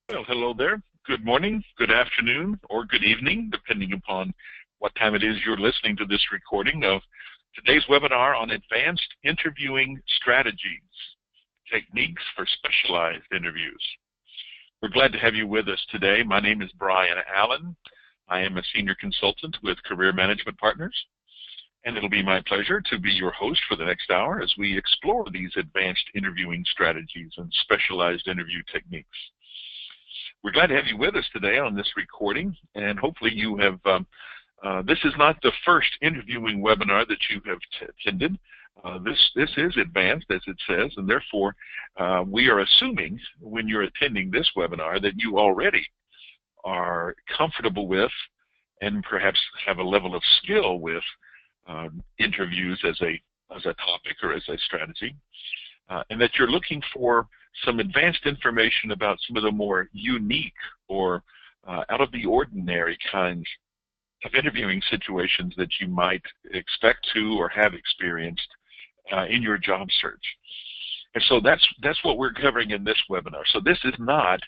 Well, hello there. Good morning, good afternoon, or good evening, depending upon what time it is you're listening to this recording of today's webinar on advanced interviewing strategies, techniques for specialized interviews. We're glad to have you with us today. My name is Brian Allen. I am a senior consultant with Career Management Partners, and it'll be my pleasure to be your host for the next hour as we explore these advanced interviewing strategies and specialized interview techniques. We're glad to have you with us today on this recording, and hopefully you have, this is not the first interviewing webinar that you have attended. This is advanced, as it says, and therefore we are assuming when you're attending this webinar that you already are comfortable with and perhaps have a level of skill with interviews as a topic or as a strategy, and that you're looking for some advanced information about some of the more unique or out of the ordinary kinds of interviewing situations that you might expect to or have experienced in your job search. And so that's what we're covering in this webinar. So this is not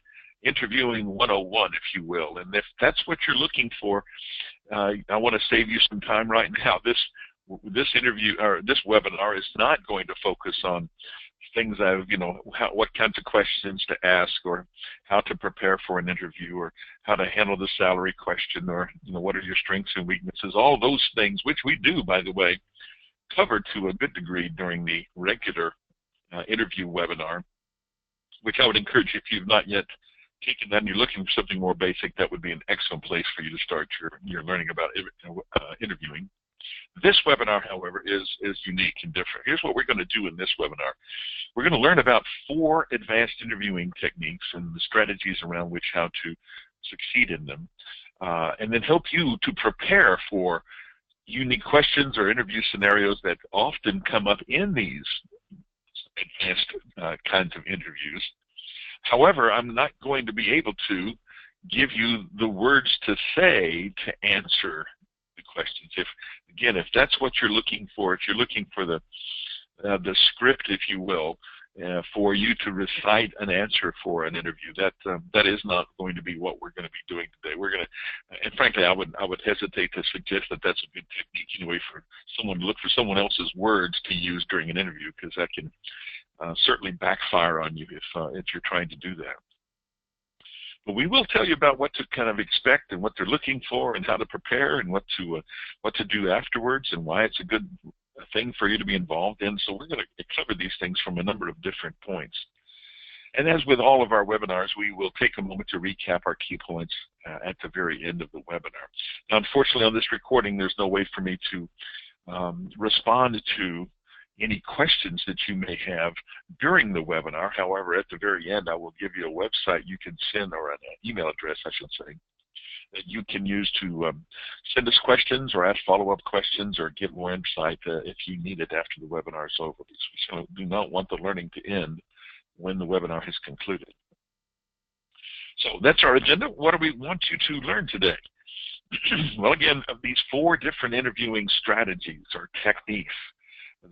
interviewing 101, if you will. And if that's what you're looking for, I want to save you some time right now. This interview or this webinar is not going to focus on things what kinds of questions to ask, or how to prepare for an interview, or how to handle the salary question, or what are your strengths and weaknesses. All those things, which we do, by the way, cover to a good degree during the regular interview webinar, which I would encourage you, if you've not yet taken that and you're looking for something more basic, that would be an excellent place for you to start your learning about interviewing. This webinar, however, is unique and different. Here's what we're going to do in this webinar. We're going to learn about 4 advanced interviewing techniques and the strategies around which how to succeed in them, and then help you to prepare for unique questions or interview scenarios that often come up in these advanced kinds of interviews. However, I'm not going to be able to give you the words to say to answer the questions. If that's what you're looking for, if you're looking for the script, if you will, for you to recite an answer for an interview, that is not going to be what we're going to be doing today. We're going to, and frankly, I would hesitate to suggest that that's a good technique anyway for someone to look for someone else's words to use during an interview, because that can certainly backfire on you if you're trying to do that. But we will tell you about what to kind of expect and what they're looking for and how to prepare and what to do afterwards and why it's a good thing for you to be involved in. So we're going to cover these things from a number of different points. And as with all of our webinars, we will take a moment to recap our key points at the very end of the webinar. Now, unfortunately, on this recording, there's no way for me to respond to any questions that you may have during the webinar. However, at the very end, I will give you a website you can send, or an email address, I should say, that you can use to send us questions or ask follow-up questions or get more insight if you need it after the webinar is over. Because we do not want the learning to end when the webinar has concluded. So that's our agenda. What do we want you to learn today? Well, again, of these 4 different interviewing strategies or techniques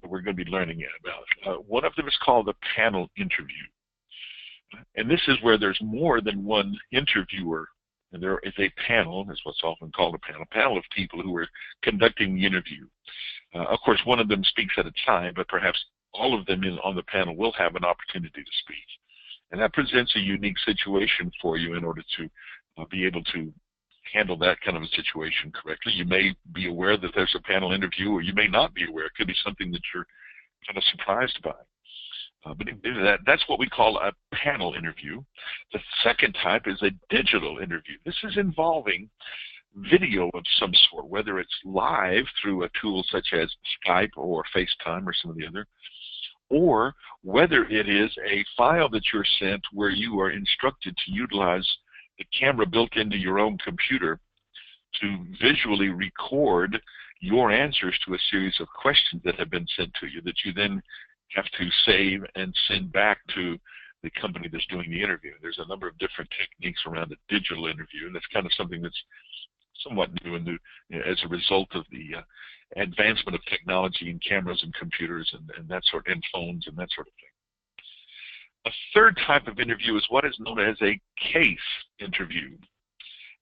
that we're going to be learning about. One of them is called a panel interview. And this is where there's more than one interviewer. And there is a panel, is what's often called a panel of people who are conducting the interview. Of course, one of them speaks at a time, but perhaps all of them on the panel will have an opportunity to speak. And that presents a unique situation for you in order to be able to handle that kind of a situation correctly. You may be aware that there's a panel interview, or you may not be aware. It could be something that you're kind of surprised by. But that's what we call a panel interview. The second type is a digital interview. This is involving video of some sort, whether it's live through a tool such as Skype or FaceTime or some of the other, or whether it is a file that you're sent where you are instructed to utilize the camera built into your own computer to visually record your answers to a series of questions that have been sent to you that you then have to save and send back to the company that's doing the interview. There's a number of different techniques around a digital interview, and that's kind of something that's somewhat new and as a result of the advancement of technology in cameras and computers and that sort, and phones and that sort of thing. A third type of interview is what is known as a case interview.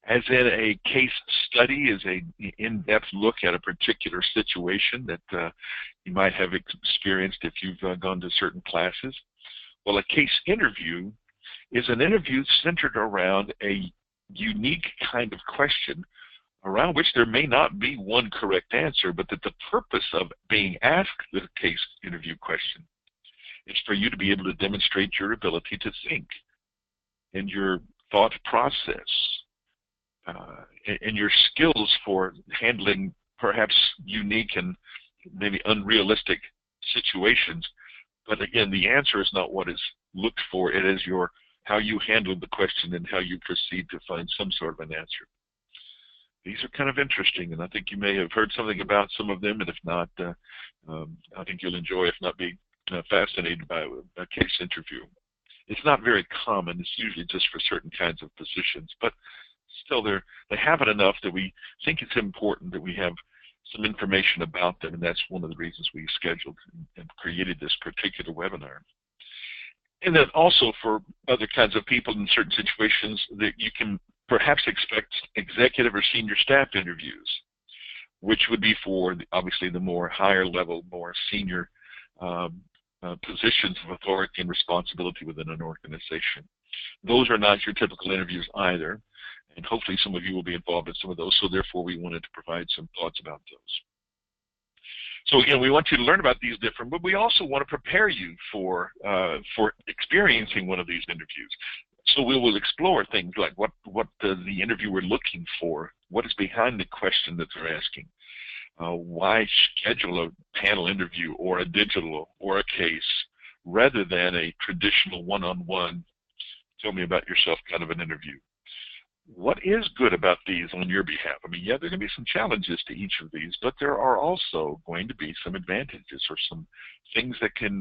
As in, a case study is an in-depth look at a particular situation that you might have experienced if you've gone to certain classes. Well, a case interview is an interview centered around a unique kind of question around which there may not be one correct answer, but that the purpose of being asked the case interview question is for you to be able to demonstrate your ability to think and your thought process and your skills for handling perhaps unique and maybe unrealistic situations. But again, the answer is not what is looked for. It is how you handle the question and how you proceed to find some sort of an answer. These are kind of interesting, and I think you may have heard something about some of them, and if not, I think you'll enjoy, if not be fascinated by a case interview. It's not very common. It's usually just for certain kinds of positions, but still they have it enough that we think it's important that we have some information about them, and that's one of the reasons we scheduled and created this particular webinar. And then also for other kinds of people in certain situations that you can perhaps expect executive or senior staff interviews, which would be for obviously the more higher level, more senior positions of authority and responsibility within an organization. Those are not your typical interviews either, and hopefully some of you will be involved in some of those, so therefore we wanted to provide some thoughts about those. So again, we want you to learn about these different, but we also want to prepare you for experiencing one of these interviews. So we will explore things like what the interviewer looking for, what is behind the question that they're asking, why schedule a panel interview or a digital or a case rather than a traditional one-on-one, tell me about yourself kind of an interview. What is good about these on your behalf? I mean, yeah, there are going to be some challenges to each of these, but there are also going to be some advantages or some things that can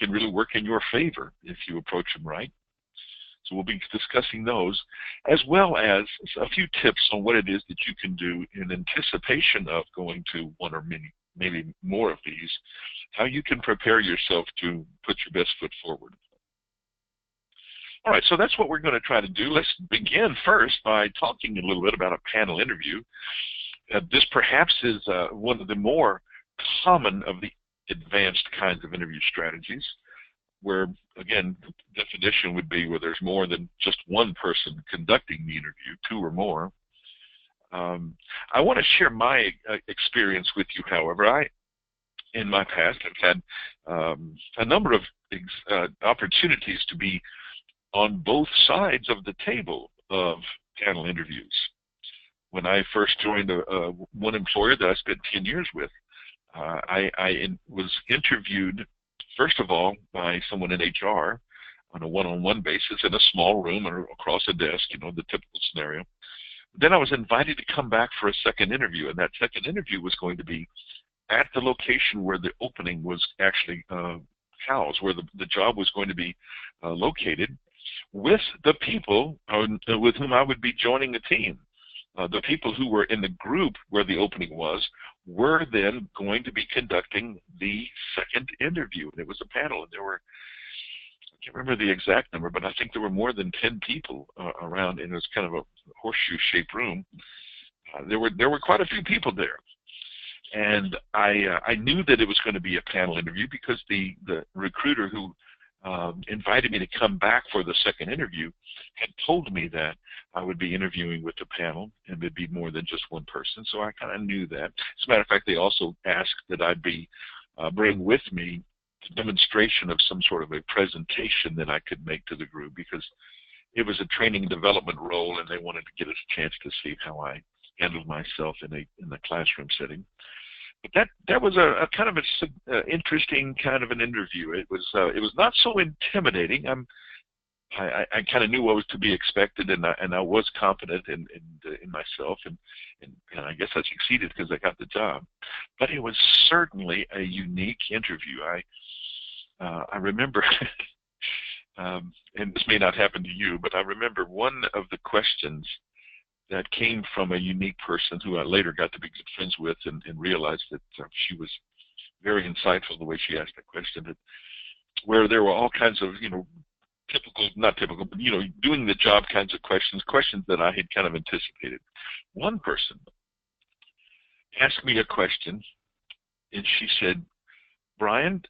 really work in your favor if you approach them right. So we'll be discussing those, as well as a few tips on what it is that you can do in anticipation of going to one or maybe more of these, how you can prepare yourself to put your best foot forward. All right, so that's what we're going to try to do. Let's begin first by talking a little bit about a panel interview. This perhaps is one of the more common of the advanced kinds of interview strategies, where, again, the definition would be where there's more than just one person conducting the interview, two or more. I want to share my experience with you, however. In my past, I've had a number of opportunities to be on both sides of the table of panel interviews. When I first joined one employer that I spent 10 years with, I was interviewed, first of all, by someone in HR on a one-on-one basis in a small room or across a desk, you know, the typical scenario. Then I was invited to come back for a second interview, and that second interview was going to be at the location where the opening was actually housed, where the job was going to be located, with the people with whom I would be joining the team. The people who were in the group where the opening was were then going to be conducting the second interview. And it was a panel, and there were, I can't remember the exact number, but I think there were more than 10 people around, and it was kind of a horseshoe-shaped room. There were quite a few people there. And I knew that it was going to be a panel interview because the recruiter who invited me to come back for the second interview had told me that I would be interviewing with the panel and it would be more than just one person, so I kind of knew that. As a matter of fact, they also asked that I bring with me a demonstration of some sort of a presentation that I could make to the group, because it was a training and development role and they wanted to get us a chance to see how I handled myself in the classroom setting. But that was a kind of an interesting kind of an interview. It was not so intimidating. I kind of knew what was to be expected, and I was confident in myself, and I guess I succeeded because I got the job. But it was certainly a unique interview. I remember, and this may not happen to you, but I remember one of the questions that came from a unique person who I later got to be good friends with, and realized that she was very insightful the way she asked that question, where there were all kinds of, typical, not typical, but doing the job kinds of questions that I had kind of anticipated. One person asked me a question, and she said, "Brian,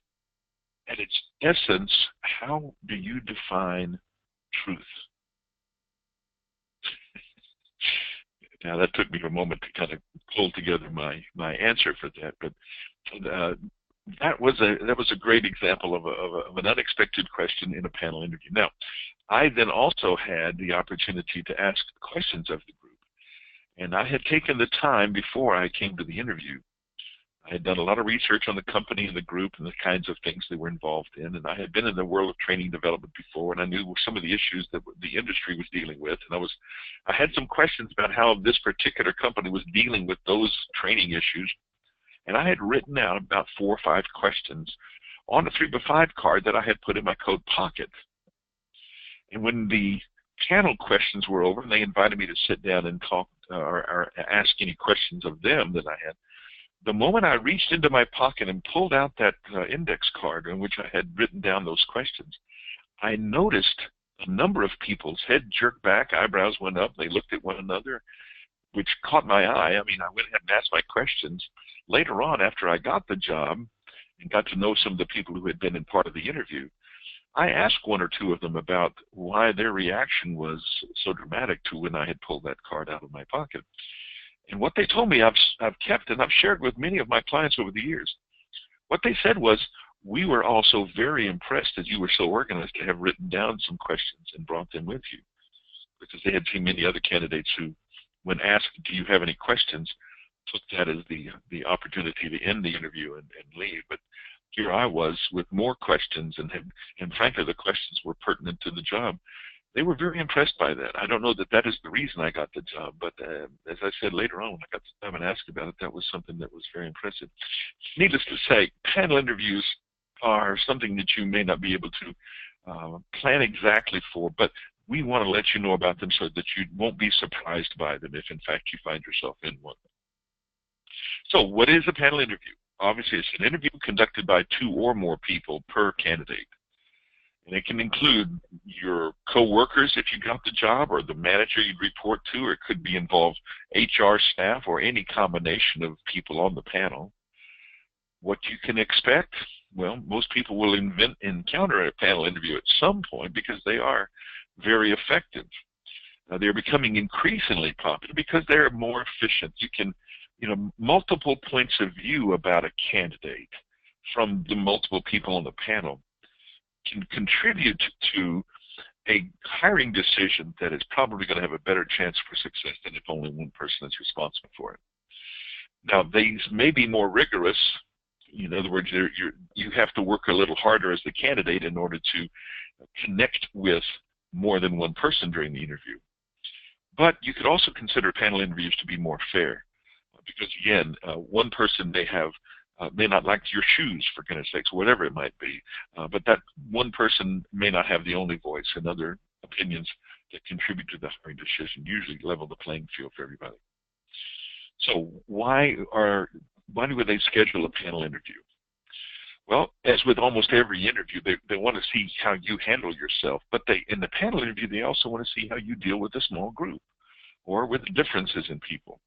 at its essence, how do you define truth?" Now that took me a moment to kind of pull together my answer for that, but that was a great example of an unexpected question in a panel interview. Now, I then also had the opportunity to ask questions of the group, and I had taken the time before I came to the interview. I had done a lot of research on the company and the group and the kinds of things they were involved in, and I had been in the world of training development before, and I knew some of the issues that the industry was dealing with, and I had some questions about how this particular company was dealing with those training issues, and I had written out about 4 or 5 questions on a 3x5 card that I had put in my coat pocket. And when the panel questions were over, and they invited me to sit down and talk or ask any questions of them that I had, the moment I reached into my pocket and pulled out that index card in which I had written down those questions, I noticed a number of people's head jerked back, eyebrows went up, they looked at one another, which caught my eye. I mean, I went ahead and asked my questions. Later on, after I got the job and got to know some of the people who had been in part of the interview, I asked 1 or 2 of them about why their reaction was so dramatic to when I had pulled that card out of my pocket. And what they told me I've kept and I've shared with many of my clients over the years. What they said was, "We were also very impressed that you were so organized to have written down some questions and brought them with you," because they had seen many other candidates who, when asked, "Do you have any questions?" took that as the opportunity to end the interview and leave. But here I was with more questions, and frankly, the questions were pertinent to the job. They were very impressed by that. I don't know that that is the reason I got the job, but as I said later on, when I got the time and asked about it, that was something that was very impressive. Needless to say, panel interviews are something that you may not be able to plan exactly for, but we want to let you know about them so that you won't be surprised by them if, in fact, you find yourself in one. So what is a panel interview? Obviously, it's an interview conducted by 2 or more people per candidate. And it can include your co-workers if you got the job, or the manager you'd report to, or it could be involved HR staff or any combination of people on the panel. What you can expect? Well, most people will encounter a panel interview at some point because they are very effective. They're becoming increasingly popular because they're more efficient. You can, multiple points of view about a candidate from the multiple people on the panel can contribute to a hiring decision that is probably going to have a better chance for success than if only one person is responsible for it. Now, these may be more rigorous. In other words, you have to work a little harder as the candidate in order to connect with more than one person during the interview. But you could also consider panel interviews to be more fair, because again, one person may not like your shoes, for goodness sakes, whatever it might be, but that one person may not have the only voice, and other opinions that contribute to the hiring decision usually level the playing field for everybody. So why would they schedule a panel interview? Well, as with almost every interview, they want to see how you handle yourself, but in the panel interview, they also want to see how you deal with a small group or with differences in people.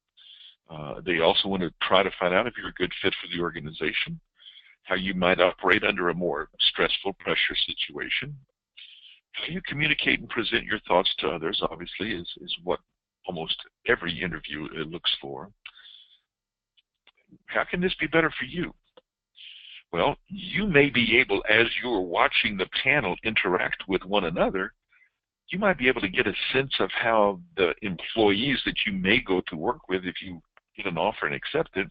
They also want to try to find out if you're a good fit for the organization, how you might operate under a more stressful pressure situation. How you communicate and present your thoughts to others, obviously, is what almost every interview looks for. How can this be better for you? Well, you may be able, as you're watching the panel interact with one another, you might be able to get a sense of how the employees that you may go to work with, if you get an offer and accept it,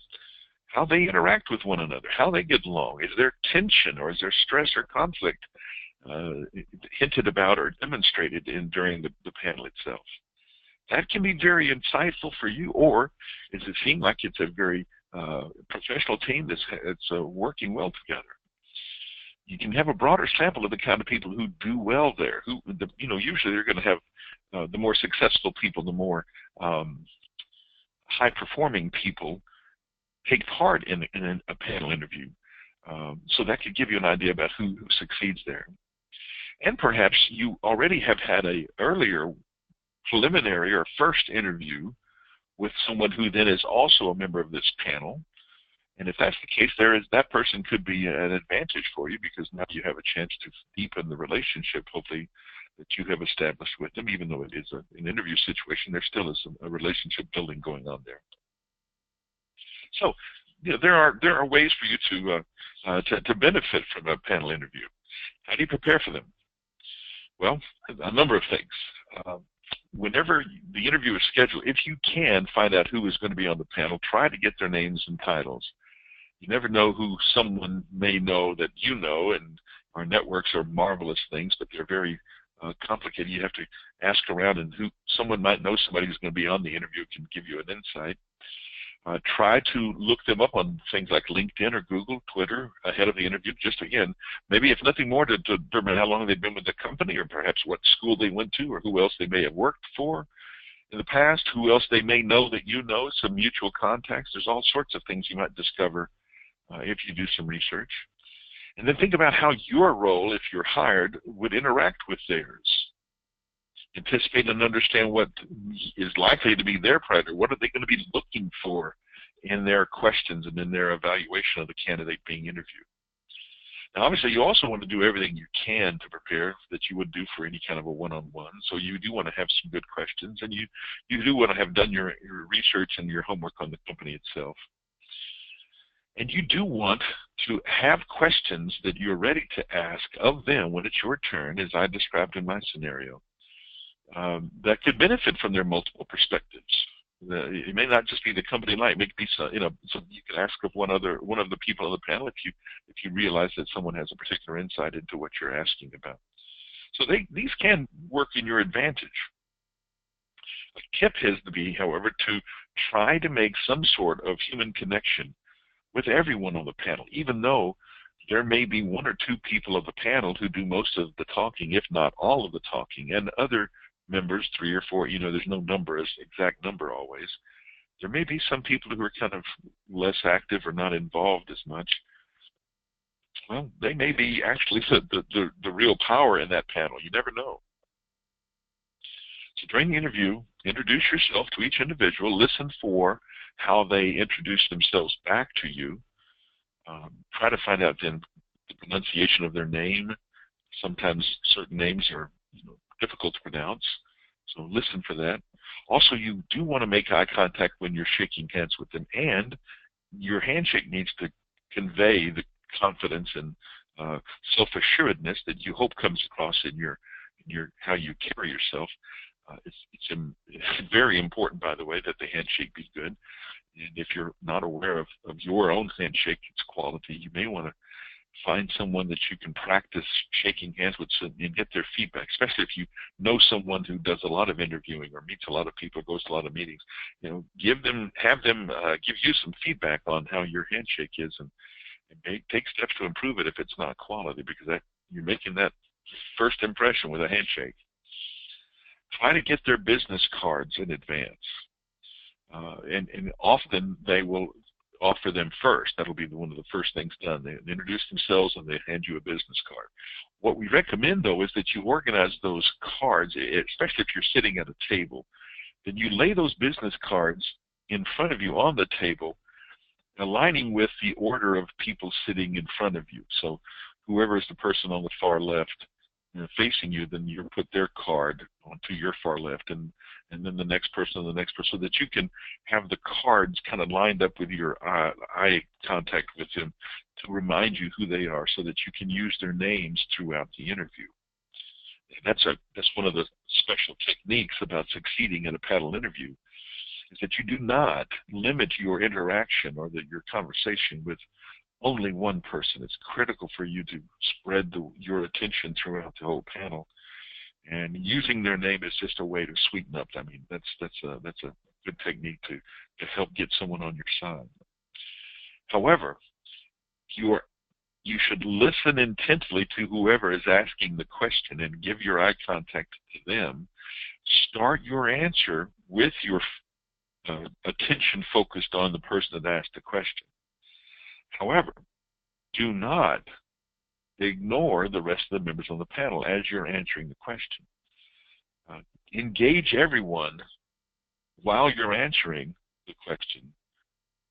how they interact with one another, how they get along. Is there tension, or is there stress or conflict hinted about or demonstrated during the panel itself? That can be very insightful for you. Or does it seem like it's a very professional team that's working well together? You can have a broader sample of the kind of people who do well there. Usually they're going to have the more successful people, the more high-performing people take part in a panel interview. So that could give you an idea about who succeeds there. And perhaps you already have had a earlier preliminary or first interview with someone who then is also a member of this panel. And if that's the case, that person could be an advantage for you, because now you have a chance to deepen the relationship, hopefully, that you have established with them. Even though it is an interview situation, there still is a relationship building going on there. So, there are ways for you to benefit from a panel interview. How do you prepare for them? Well, a number of things. Whenever the interview is scheduled, if you can find out who is going to be on the panel, try to get their names and titles. You never know who someone may know that you know, and our networks are marvelous things, but they're very complicated. You have to ask around, and someone might know somebody who's going to be on the interview, can give you an insight. Try to look them up on things like LinkedIn or Google, Twitter ahead of the interview. Just again, maybe if nothing more, to determine how long they've been with the company, or perhaps what school they went to, or who else they may have worked for in the past, who else they may know that you know, some mutual contacts. There's all sorts of things you might discover if you do some research. And then think about how your role, if you're hired, would interact with theirs. Anticipate and understand what is likely to be their priority. What are they going to be looking for in their questions and in their evaluation of the candidate being interviewed? Now, obviously, you also want to do everything you can to prepare that you would do for any kind of a one-on-one. So you do want to have some good questions, and you do want to have done your research and your homework on the company itself. And you do want to have questions that you're ready to ask of them when it's your turn, as I described in my scenario. That could benefit from their multiple perspectives. It may not just be the company life. It may be so you can ask of one of the people on the panel if you realize that someone has a particular insight into what you're asking about. So these can work in your advantage. A tip has to be, however, to try to make some sort of human connection with everyone on the panel, even though there may be one or two people of the panel who do most of the talking, if not all of the talking, and other members, 3 or 4, there's no exact number always. There may be some people who are kind of less active or not involved as much. Well, they may be actually the real power in that panel. You never know. So during the interview, introduce yourself to each individual. Listen for how they introduce themselves back to you. Try to find out then the pronunciation of their name. Sometimes certain names are difficult to pronounce, so listen for that. Also, you do want to make eye contact when you're shaking hands with them, and your handshake needs to convey the confidence and self-assuredness that you hope comes across in your how you carry yourself. It's very important, by the way, that the handshake be good. And if you're not aware of your own handshake, its quality, you may want to find someone that you can practice shaking hands with and get their feedback, especially if you know someone who does a lot of interviewing or meets a lot of people, goes to a lot of meetings. Have them give you some feedback on how your handshake is, and take steps to improve it if it's not quality, because you're making that first impression with a handshake. Try to get their business cards in advance, and often they will offer them first. That'll be one of the first things done. They introduce themselves and they hand you a business card. What we recommend, though, is that you organize those cards, especially if you're sitting at a table. Then you lay those business cards in front of you on the table, aligning with the order of people sitting in front of you. So whoever is the person on the far left facing you, then you put their card onto your far left, and then the next person and the next person, so that you can have the cards kind of lined up with your eye contact with them to remind you who they are, so that you can use their names throughout the interview. And that's one of the special techniques about succeeding in a panel interview, is that you do not limit your interaction or your conversation with only one person. It's critical for you to spread your attention throughout the whole panel, and using their name is just a way to sweeten up. I mean, that's a good technique to help get someone on your side. However, you should listen intently to whoever is asking the question and give your eye contact to them. Start your answer with your attention focused on the person that asked the question. However, do not ignore the rest of the members on the panel as you're answering the question. Engage everyone while you're answering the question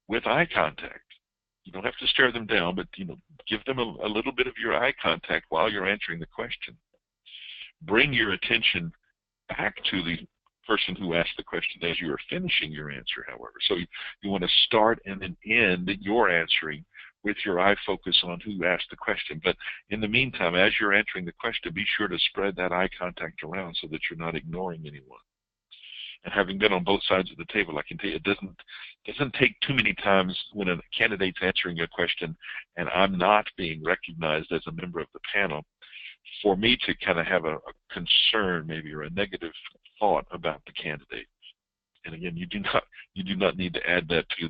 with eye contact. You don't have to stare them down, but give them a little bit of your eye contact while you're answering the question. Bring your attention back to the person who asked the question as you are finishing your answer, however. So you want to start and then end your answering with your eye focus on who asked the question. But in the meantime, as you're answering the question, be sure to spread that eye contact around so that you're not ignoring anyone. And having been on both sides of the table, I can tell you it doesn't take too many times when a candidate's answering a question and I'm not being recognized as a member of the panel for me to kind of have a concern maybe or a negative thought about the candidate. And again, you do not need to add that to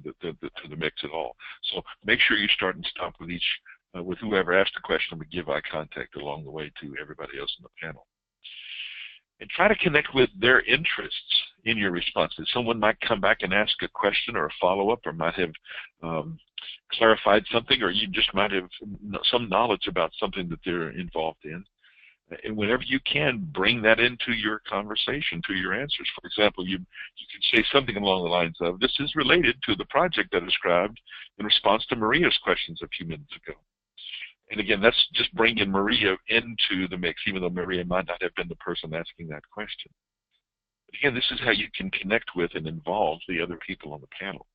the mix at all. So make sure you start and stop with whoever asked the question, but give eye contact along the way to everybody else in the panel. And try to connect with their interests in your responses. Someone might come back and ask a question or a follow-up, or might have clarified something, or you just might have some knowledge about something that they're involved in. And whenever you can, bring that into your conversation, to your answers. For example, you can say something along the lines of, this is related to the project I described in response to Maria's questions a few minutes ago. And again, that's just bringing Maria into the mix, even though Maria might not have been the person asking that question. But again, this is how you can connect with and involve the other people on the panel.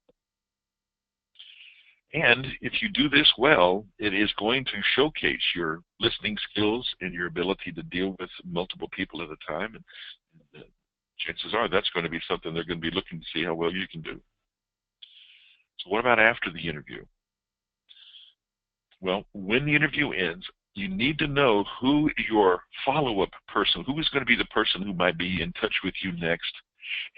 And if you do this well, it is going to showcase your listening skills and your ability to deal with multiple people at a time. And chances are that's going to be something they're going to be looking to see how well you can do. So what about after the interview? Well, when the interview ends, you need to know who your follow-up person, who is going to be the person who might be in touch with you next,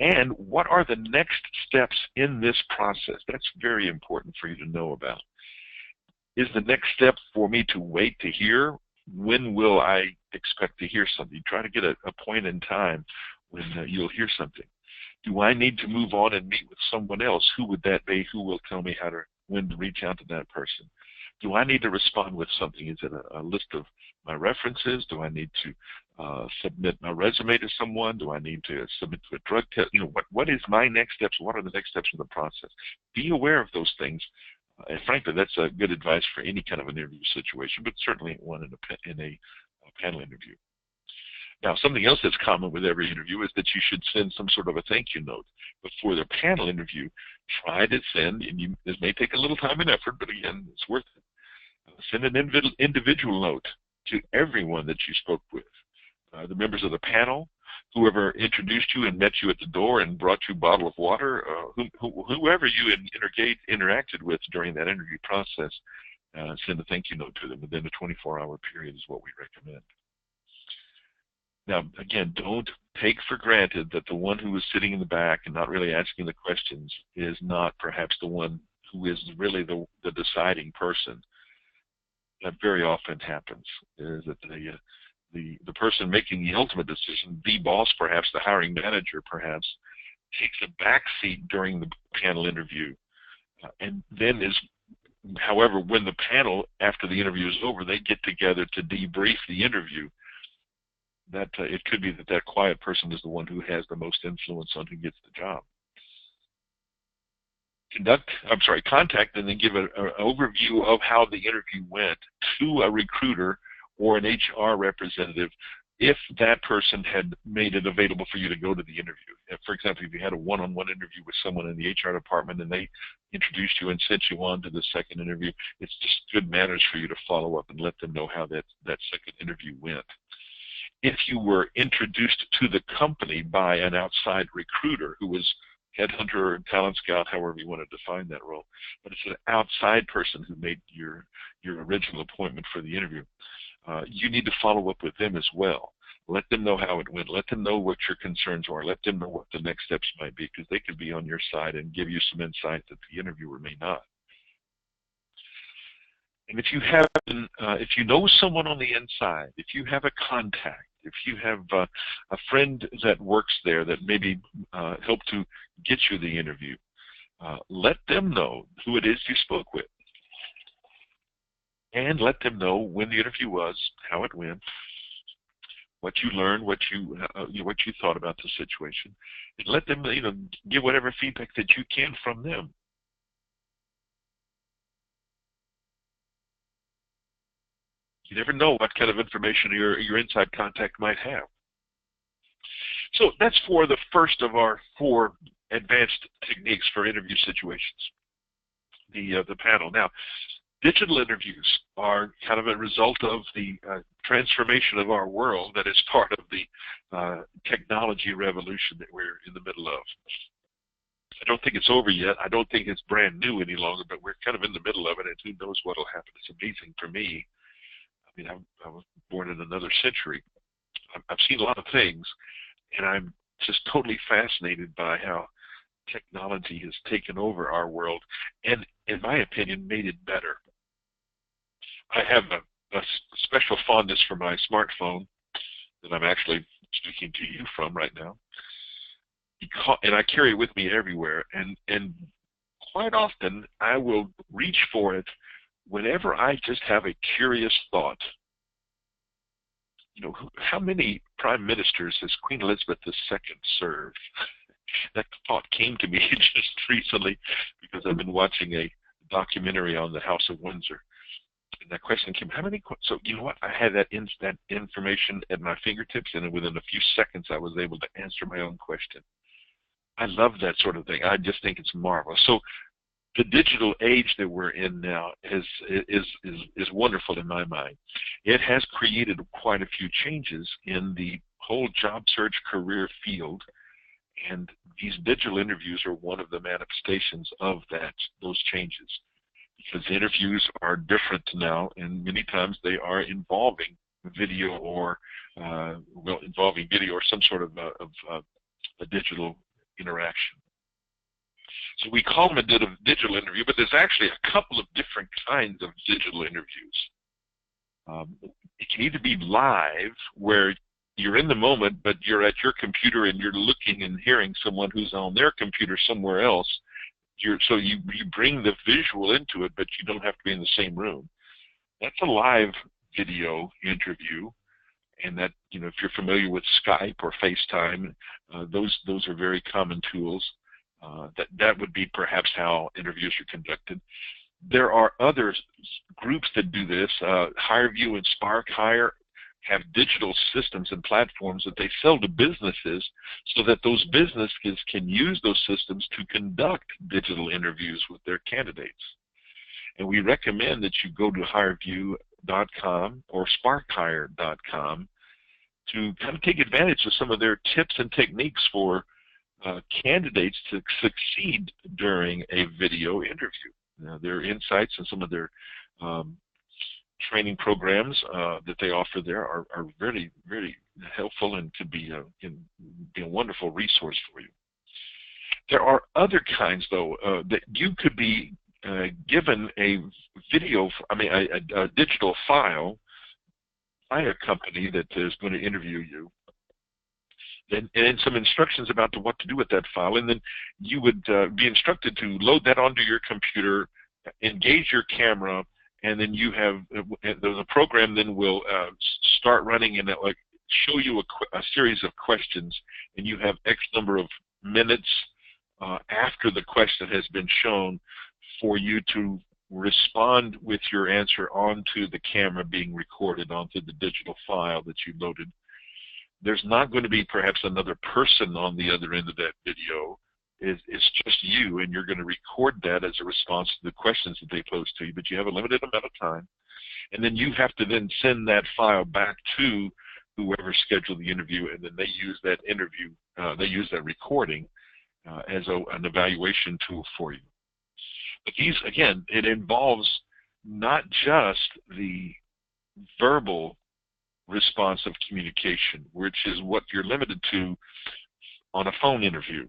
and what are the next steps in this process. That's very important for you to know about. Is the next step for me to wait to hear? When will I expect to hear something? Try to get a point in time when you'll hear something. Do I need to move on and meet with someone else? Who would that be? Who will tell me when to reach out to that person? Do I need to respond with something? Is it a list of my references? Do I need to submit my resume to someone? Do I need to submit to a drug test? What is my next steps? What are the next steps in the process? Be aware of those things. And frankly, that's good advice for any kind of an interview situation, but certainly one in a panel interview. Now, something else that's common with every interview is that you should send some sort of a thank you note. But for the panel interview, try to send, and this may take a little time and effort, but again, it's worth it. Send an individual note to everyone that you spoke with. The members of the panel, whoever introduced you and met you at the door and brought you a bottle of water, whoever you interacted with during that interview process, send a thank you note to them within a 24-hour period is what we recommend. Now, again, don't take for granted that the one who is sitting in the back and not really asking the questions is not perhaps the one who is really the deciding person. That very often happens, is that the person making the ultimate decision, the boss perhaps, the hiring manager perhaps, takes a back seat during the panel interview and then however, when the panel, after the interview is over, they get together to debrief the interview, that it could be that quiet person is the one who has the most influence on who gets the job. Contact and then give an overview of how the interview went to a recruiter or an HR representative if that person had made it available for you to go to the interview. For example, if you had a one-on-one interview with someone in the HR department and they introduced you and sent you on to the second interview, it's just good manners for you to follow up and let them know how that second interview went. If you were introduced to the company by an outside recruiter who was headhunter or talent scout, however you want to define that role, but it's an outside person who made your original appointment for the interview, you need to follow up with them as well. Let them know how it went. Let them know what your concerns are. Let them know what the next steps might be, because they could be on your side and give you some insight that the interviewer may not. And if you know someone on the inside, if you have a contact, if you have a friend that works there that maybe helped to get you the interview, let them know who it is you spoke with. and let them know when the interview was, how it went, what you learned, what you thought about the situation, and let them give whatever feedback that you can from them. You never know what kind of information your inside contact might have. So that's for the first of our 4 advanced techniques for interview situations. The panel. Now, digital interviews are kind of a result of the transformation of our world that is part of the technology revolution that we're in the middle of. I don't think it's over yet. I don't think it's brand new any longer, but we're kind of in the middle of it, and who knows what will happen. It's amazing for me. I mean, I was born in another century. I've seen a lot of things, and I'm just totally fascinated by how technology has taken over our world and, in my opinion, made it better. I have a special fondness for my smartphone that I'm actually speaking to you from right now, and I carry it with me everywhere, and quite often I will reach for it whenever I just have a curious thought. How many prime ministers has Queen Elizabeth II served? That thought came to me just recently because I've been watching a documentary on the House of Windsor. And that question came, how many? So you know what? I had that information at my fingertips, and within a few seconds I was able to answer my own question. I love that sort of thing. I just think it's marvelous. So the digital age that we're in now is wonderful in my mind. It has created quite a few changes in the whole job search career field, and these digital interviews are one of the manifestations of those changes, because interviews are different now, and many times they are involving video or some sort of a digital interaction. So we call them a digital interview, but there's actually a couple of different kinds of digital interviews. It can either be live, where you're in the moment, but you're at your computer and you're looking and hearing someone who's on their computer somewhere else. So you bring the visual into it, but you don't have to be in the same room. That's a live video interview, and that, if you're familiar with Skype or FaceTime, those are very common tools. That would be perhaps how interviews are conducted. There are other groups that do this. HireVue and Spark Hire have digital systems and platforms that they sell to businesses so that those businesses can use those systems to conduct digital interviews with their candidates. And we recommend that you go to HireVue.com or SparkHire.com to kind of take advantage of some of their tips and techniques for candidates to succeed during a video interview. Their insights and some of their training programs that they offer there are really, really helpful and could be a wonderful resource for you. There are other kinds, though, that you could be given a digital file by a company that is going to interview you, and some instructions about what to do with that file, and then you would be instructed to load that onto your computer, engage your camera, and then you have the program then will start running, and it will show you a series of questions, and you have X number of minutes after the question has been shown for you to respond with your answer onto the camera being recorded onto the digital file that you loaded. There's not going to be perhaps another person on the other end of that video. It's just you, and you're going to record that as a response to the questions that they pose to you, but you have a limited amount of time. And then you have to then send that file back to whoever scheduled the interview, and then they use that recording as an evaluation tool for you. But these, again, it involves not just the verbal response of communication, which is what you're limited to on a phone interview.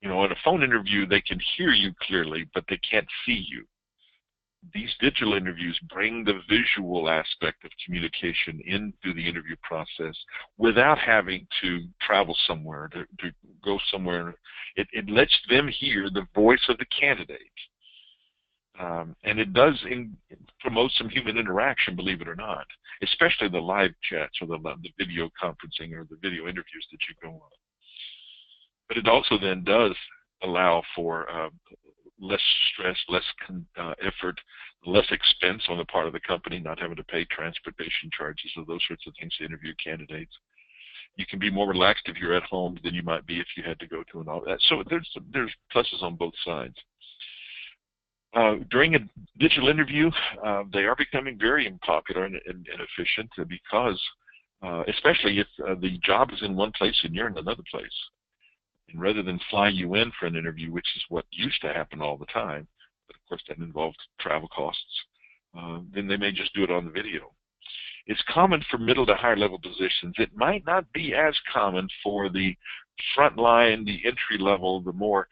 On a phone interview, they can hear you clearly, but they can't see you. These digital interviews bring the visual aspect of communication into the interview process without having to travel somewhere, to go somewhere. It lets them hear the voice of the candidate. And it does promote some human interaction, believe it or not, especially the live chats or the video conferencing or the video interviews that you go on. But it also then does allow for less stress, less effort, less expense on the part of the company, not having to pay transportation charges or those sorts of things to interview candidates. You can be more relaxed if you're at home than you might be if you had to go to an office. So there's pluses on both sides. During a digital interview, they are becoming very unpopular and efficient because, especially if the job is in one place and you're in another place. And rather than fly you in for an interview, which is what used to happen all the time, but of course that involved travel costs, then they may just do it on the video. It's common for middle to higher level positions. It might not be as common for the front line, the entry level, the more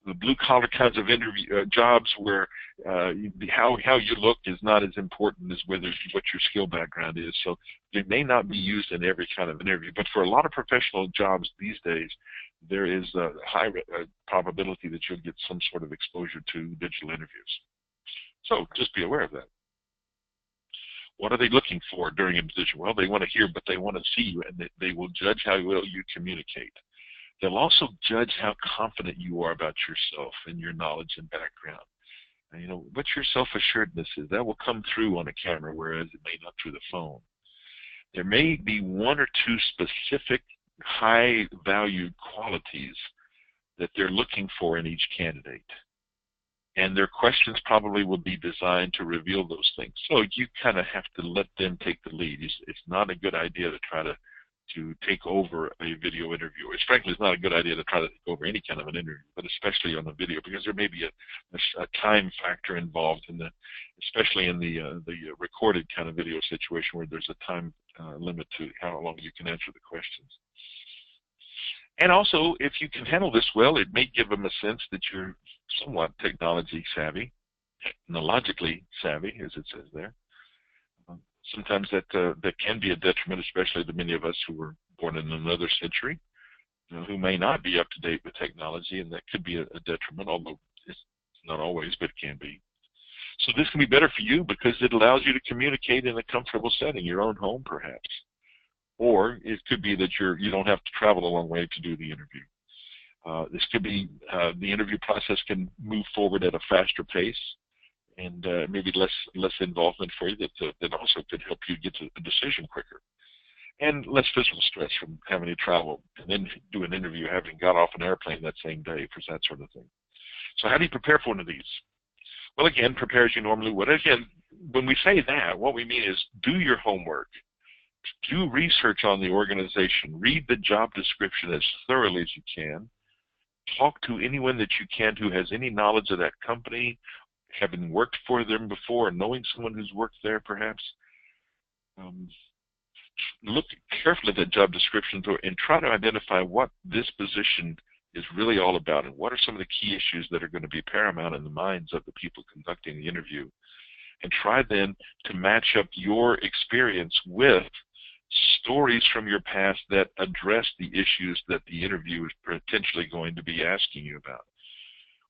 the blue-collar kinds of interview jobs where how you look is not as important as what your skill background is. So they may not be used in every kind of interview. But for a lot of professional jobs these days, there is a high probability that you'll get some sort of exposure to digital interviews. So just be aware of that. What are they looking for during a position? Well, they want to hear, but they want to see you, and they will judge how well you communicate. They'll also judge how confident you are about yourself and your knowledge and background. And, you know, what your self-assuredness is, that will come through on a camera, whereas it may not through the phone. There may be one or two specific high-valued qualities that they're looking for in each candidate. And their questions probably will be designed to reveal those things. So you kind of have to let them take the lead. It's not a good idea to try to take over a video interview. Frankly, it's not a good idea to try to take over any kind of an interview, but especially on a video, because there may be a time factor involved in especially in the recorded kind of video situation where there's a time limit to how long you can answer the questions. And also, if you can handle this well, it may give them a sense that you're somewhat technology savvy, technologically savvy, as it says there. Sometimes that can be a detriment, especially to many of us who were born in another century, who may not be up to date with technology, and that could be a detriment, although it's not always, but it can be. So this can be better for you because it allows you to communicate in a comfortable setting, your own home perhaps. Or it could be that you don't have to travel a long way to do the interview. This could be the interview process can move forward at a faster pace, and maybe less involvement for you that also could help you get to a decision quicker. And less physical stress from having to travel and then do an interview having got off an airplane that same day for that sort of thing. So how do you prepare for one of these? Well, again, prepare as you normally would. Again, when we say that, what we mean is do your homework. Do research on the organization. Read the job description as thoroughly as you can. Talk to anyone that you can who has any knowledge of that company, having worked for them before, or knowing someone who's worked there perhaps. Look carefully at that job description and try to identify what this position is really all about and what are some of the key issues that are going to be paramount in the minds of the people conducting the interview. And try then to match up your experience with stories from your past that address the issues that the interview is potentially going to be asking you about.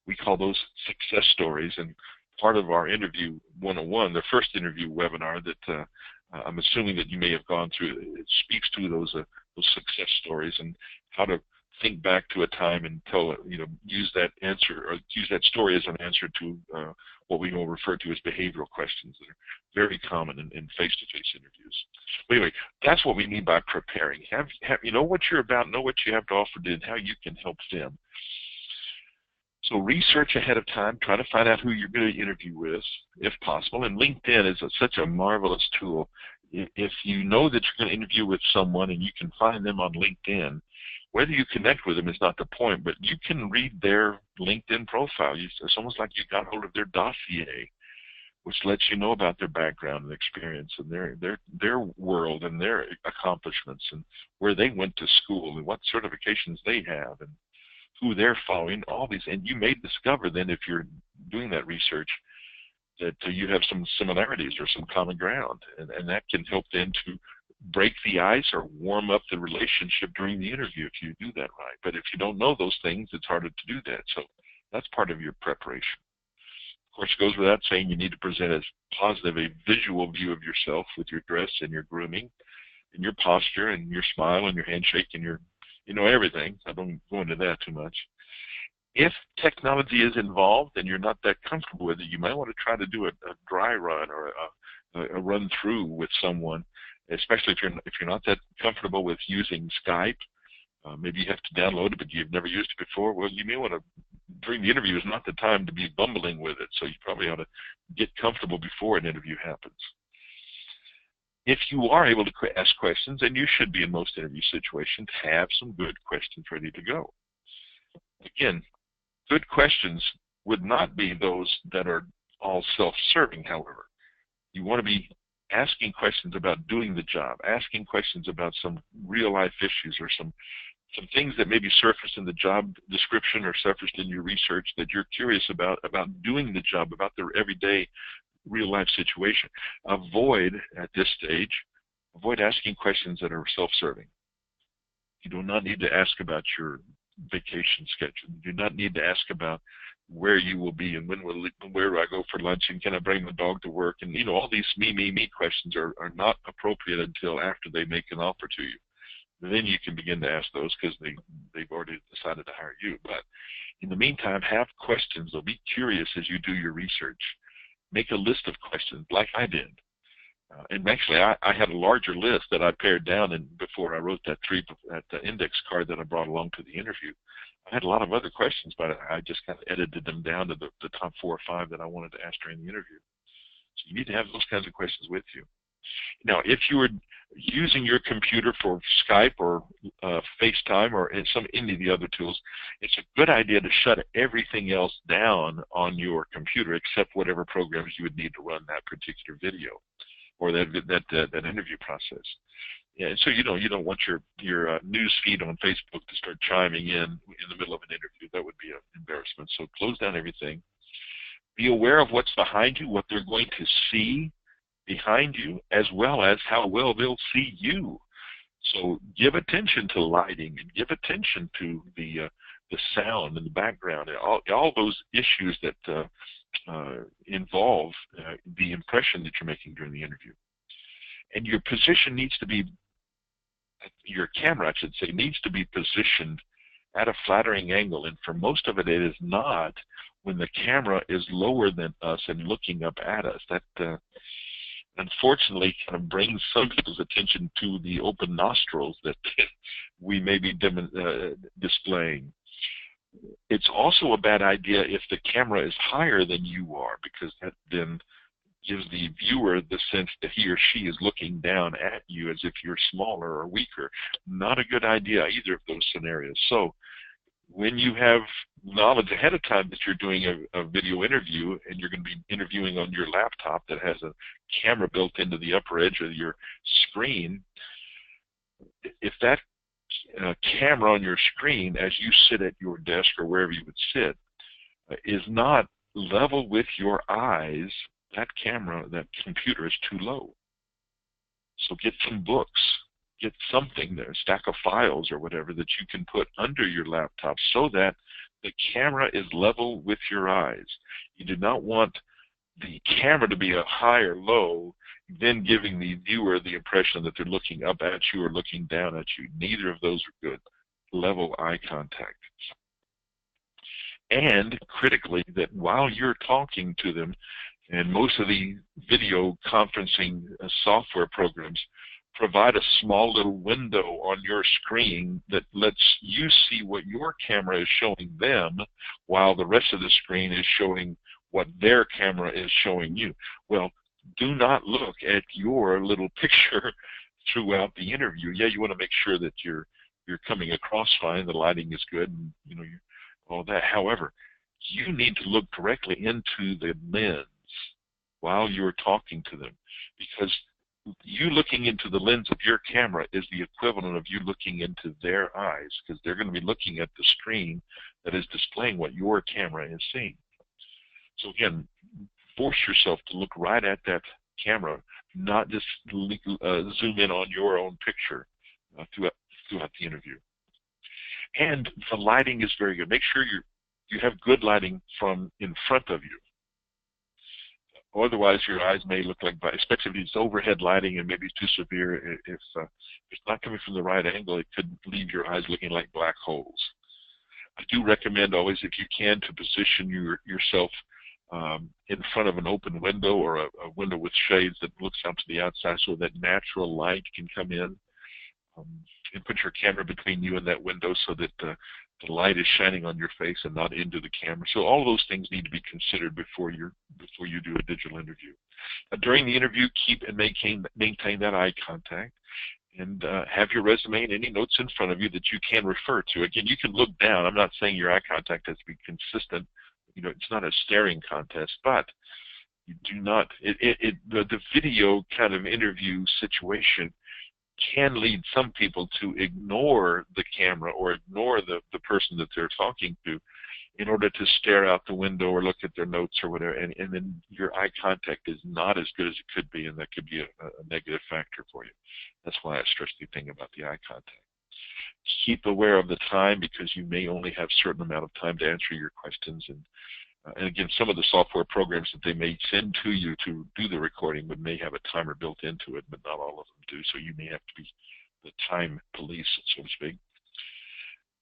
We call those success stories, and part of our interview 101, the first interview webinar that I'm assuming that you may have gone through, it speaks to those success stories and how to think back to a time and use that answer or use that story as an answer to what we will refer to as behavioral questions that are very common in face-to-face interviews. But anyway, that's what we mean by preparing. You know what you're about, know what you have to offer, and how you can help them. So research ahead of time. Try to find out who you're going to interview with, if possible. And LinkedIn is such a marvelous tool. If you know that you're going to interview with someone and you can find them on LinkedIn, whether you connect with them is not the point, but you can read their LinkedIn profile. It's almost like you got hold of their dossier, which lets you know about their background and experience and their world and their accomplishments and where they went to school and what certifications they have and who they're following, all these. And you may discover then, if you're doing that research, that you have some similarities or some common ground, and that can help then to break the ice or warm up the relationship during the interview if you do that right. But if you don't know those things, it's harder to do that. So that's part of your preparation. Of course, it goes without saying you need to present as positive a visual view of yourself with your dress and your grooming and your posture and your smile and your handshake and your, everything. I don't go into that too much. If technology is involved and you're not that comfortable with it, you might want to try to do a dry run or a run through with someone, especially if you're not that comfortable with using Skype. Maybe you have to download it, but you've never used it before. Well, you may want to, during the interview is not the time to be bumbling with it, so you probably ought to get comfortable before an interview happens. If you are able to ask questions, and you should be in most interview situations, have some good questions ready to go. Again, good questions would not be those that are all self-serving, however. You want to be asking questions about doing the job, asking questions about some real-life issues or some things that maybe surfaced in the job description or surfaced in your research that you're curious about doing the job, about their everyday real-life situation. Avoid, at this stage, asking questions that are self-serving. You do not need to ask about your vacation schedule. You do not need to ask about where you will be and where do I go for lunch and can I bring the dog to work, and all these me questions are not appropriate until after they make an offer to you. Then you can begin to ask those because they've already decided to hire you. But in the meantime, have questions. They'll be curious as you do your research. Make a list of questions like I did. And actually, I had a larger list that I pared down before I wrote that index card that I brought along to the interview. I had a lot of other questions, but I just kind of edited them down to the top 4 or 5 that I wanted to ask during the interview. So you need to have those kinds of questions with you. Now, if you were using your computer for Skype or FaceTime or any of the other tools, it's a good idea to shut everything else down on your computer except whatever programs you would need to run that particular video or that interview process. Yeah, so you don't want your news feed on Facebook to start chiming in the middle of an interview. That would be an embarrassment. So close down everything. Be aware of what's behind you, what they're going to see behind you, as well as how well they'll see you. So give attention to lighting and give attention to the sound and the background and all those issues that involve the impression that you're making during the interview. And your position needs to be, your camera, I should say, needs to be positioned at a flattering angle. And for most of it, it is not when the camera is lower than us and looking up at us. That unfortunately kind of brings some people's attention to the open nostrils that we may be displaying. It's also a bad idea if the camera is higher than you are, because that then gives the viewer the sense that he or she is looking down at you as if you're smaller or weaker. Not a good idea, either of those scenarios. So when you have knowledge ahead of time that you're doing a video interview and you're going to be interviewing on your laptop that has a camera built into the upper edge of your screen, if that camera on your screen as you sit at your desk or wherever you would sit is not level with your eyes, that camera, that computer is too low. So get some books, get something there, a stack of files or whatever that you can put under your laptop so that the camera is level with your eyes. You do not want the camera to be a high or low, then giving the viewer the impression that they're looking up at you or looking down at you. Neither of those are good. Level eye contact. And critically, that while you're talking to them, and most of the video conferencing software programs provide a small little window on your screen that lets you see what your camera is showing them while the rest of the screen is showing what their camera is showing you. Well, do not look at your little picture throughout the interview. Yeah, you want to make sure that you're coming across fine, the lighting is good, and all that. However, you need to look directly into the lens while you're talking to them, because you looking into the lens of your camera is the equivalent of you looking into their eyes, because they're going to be looking at the screen that is displaying what your camera is seeing. So again, force yourself to look right at that camera, not just zoom in on your own picture throughout the interview. And the lighting is very good. Make sure you have good lighting from in front of you. Or otherwise, your eyes may look like, especially if it's overhead lighting and maybe too severe. If it's not coming from the right angle, it could leave your eyes looking like black holes. I do recommend always, if you can, to position yourself in front of an open window or a window with shades that looks out to the outside so that natural light can come in. And put your camera between you and that window so that the light is shining on your face and not into the camera. So all those things need to be considered before you do a digital interview. During the interview, keep and maintain that eye contact, and have your resume and any notes in front of you that you can refer to. Again, you can look down. I'm not saying your eye contact has to be consistent. You know, it's not a staring contest, but you do not. The video kind of interview situation can lead some people to ignore the camera or ignore the person that they're talking to in order to stare out the window or look at their notes or whatever, and then your eye contact is not as good as it could be, and that could be a negative factor for you. That's why I stress the thing about the eye contact. Keep aware of the time, because you may only have a certain amount of time to answer your questions, and again, some of the software programs that they may send to you to do the recording may have a timer built into it, but not all of them do, so you may have to be the time police, so to speak.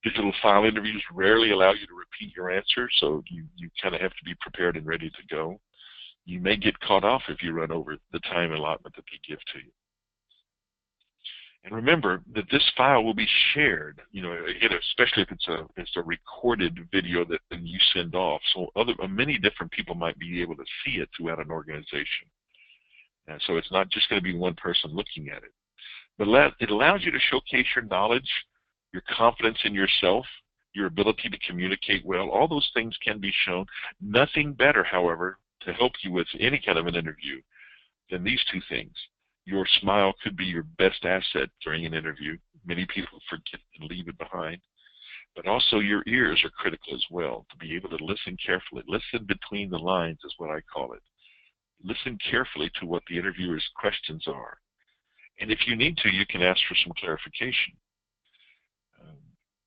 Digital file interviews rarely allow you to repeat your answer, so you kind of have to be prepared and ready to go. You may get caught off if you run over the time allotment that they give to you. And remember that this file will be shared, you know, especially if it's a recorded video that then you send off. So many different people might be able to see it throughout an organization. And so it's not just going to be one person looking at it. But it allows you to showcase your knowledge, your confidence in yourself, your ability to communicate well. All those things can be shown. Nothing better, however, to help you with any kind of an interview than these two things. Your smile could be your best asset during an interview. Many people forget and leave it behind. But also your ears are critical as well, to be able to listen carefully. Listen between the lines is what I call it. Listen carefully to what the interviewer's questions are. And if you need to, you can ask for some clarification.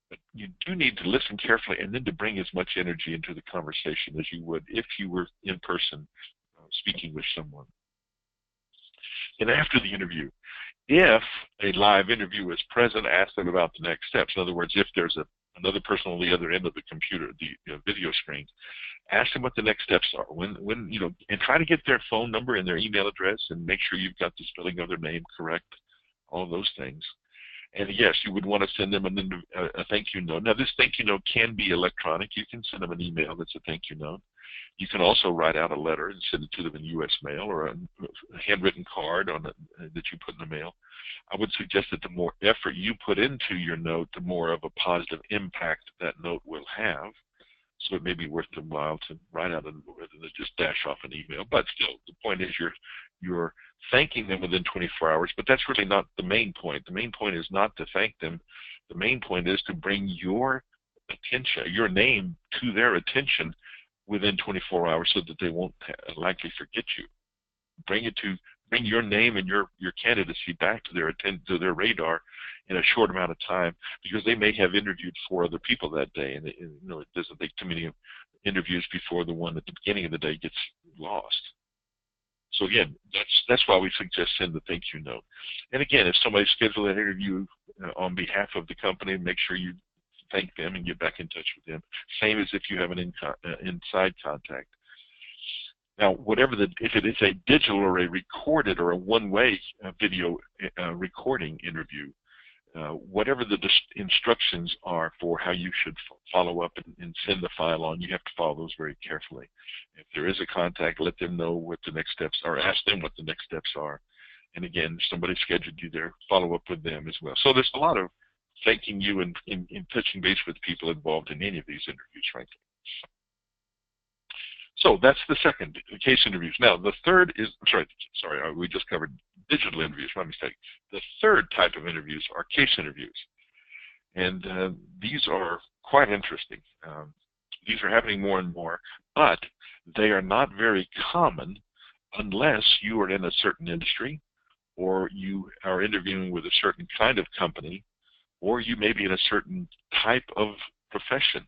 But you do need to listen carefully and then to bring as much energy into the conversation as you would if you were in person speaking with someone. And after the interview, if a live interview is present, ask them about the next steps. In other words, if there's another person on the other end of the computer, the video screen, ask them what the next steps are. And try to get their phone number and their email address, and make sure you've got the spelling of their name correct. All those things. And yes, you would want to send them a thank you note. Now, this thank you note can be electronic. You can send them an email that's a thank you note. You can also write out a letter and send it to them in U.S. mail, or a handwritten card that you put in the mail. I would suggest that the more effort you put into your note, the more of a positive impact that note will have. So it may be worth the while to write out rather than just dash off an email. But still, the point is you're thanking them within 24 hours, but that's really not the main point. The main point is not to thank them. The main point is to bring your attention, your name, to their attention within 24 hours so that they won't likely forget you. Bring your name and your candidacy back to their radar in a short amount of time, because they may have interviewed 4 other people that day, and it doesn't take too many interviews before the one at the beginning of the day gets lost. So again, that's why we suggest send the thank you note. And again, if somebody schedules an interview on behalf of the company, make sure you thank them and get back in touch with them. Same as if you have an inside contact. Now, if it is a digital or a recorded or a one-way video recording interview, whatever the instructions are for how you should follow up and send the file on, you have to follow those very carefully. If there is a contact, let them know what the next steps are. Ask them what the next steps are. And again, if somebody scheduled you there, follow up with them as well. So there's a lot of thanking you and touching base with people involved in any of these interviews, frankly. So that's the second, case interviews. Now, the third is, we just covered digital interviews, my mistake. The third type of interviews are case interviews. And these are quite interesting. These are happening more and more, but they are not very common unless you are in a certain industry, or you are interviewing with a certain kind of company, or you may be in a certain type of profession,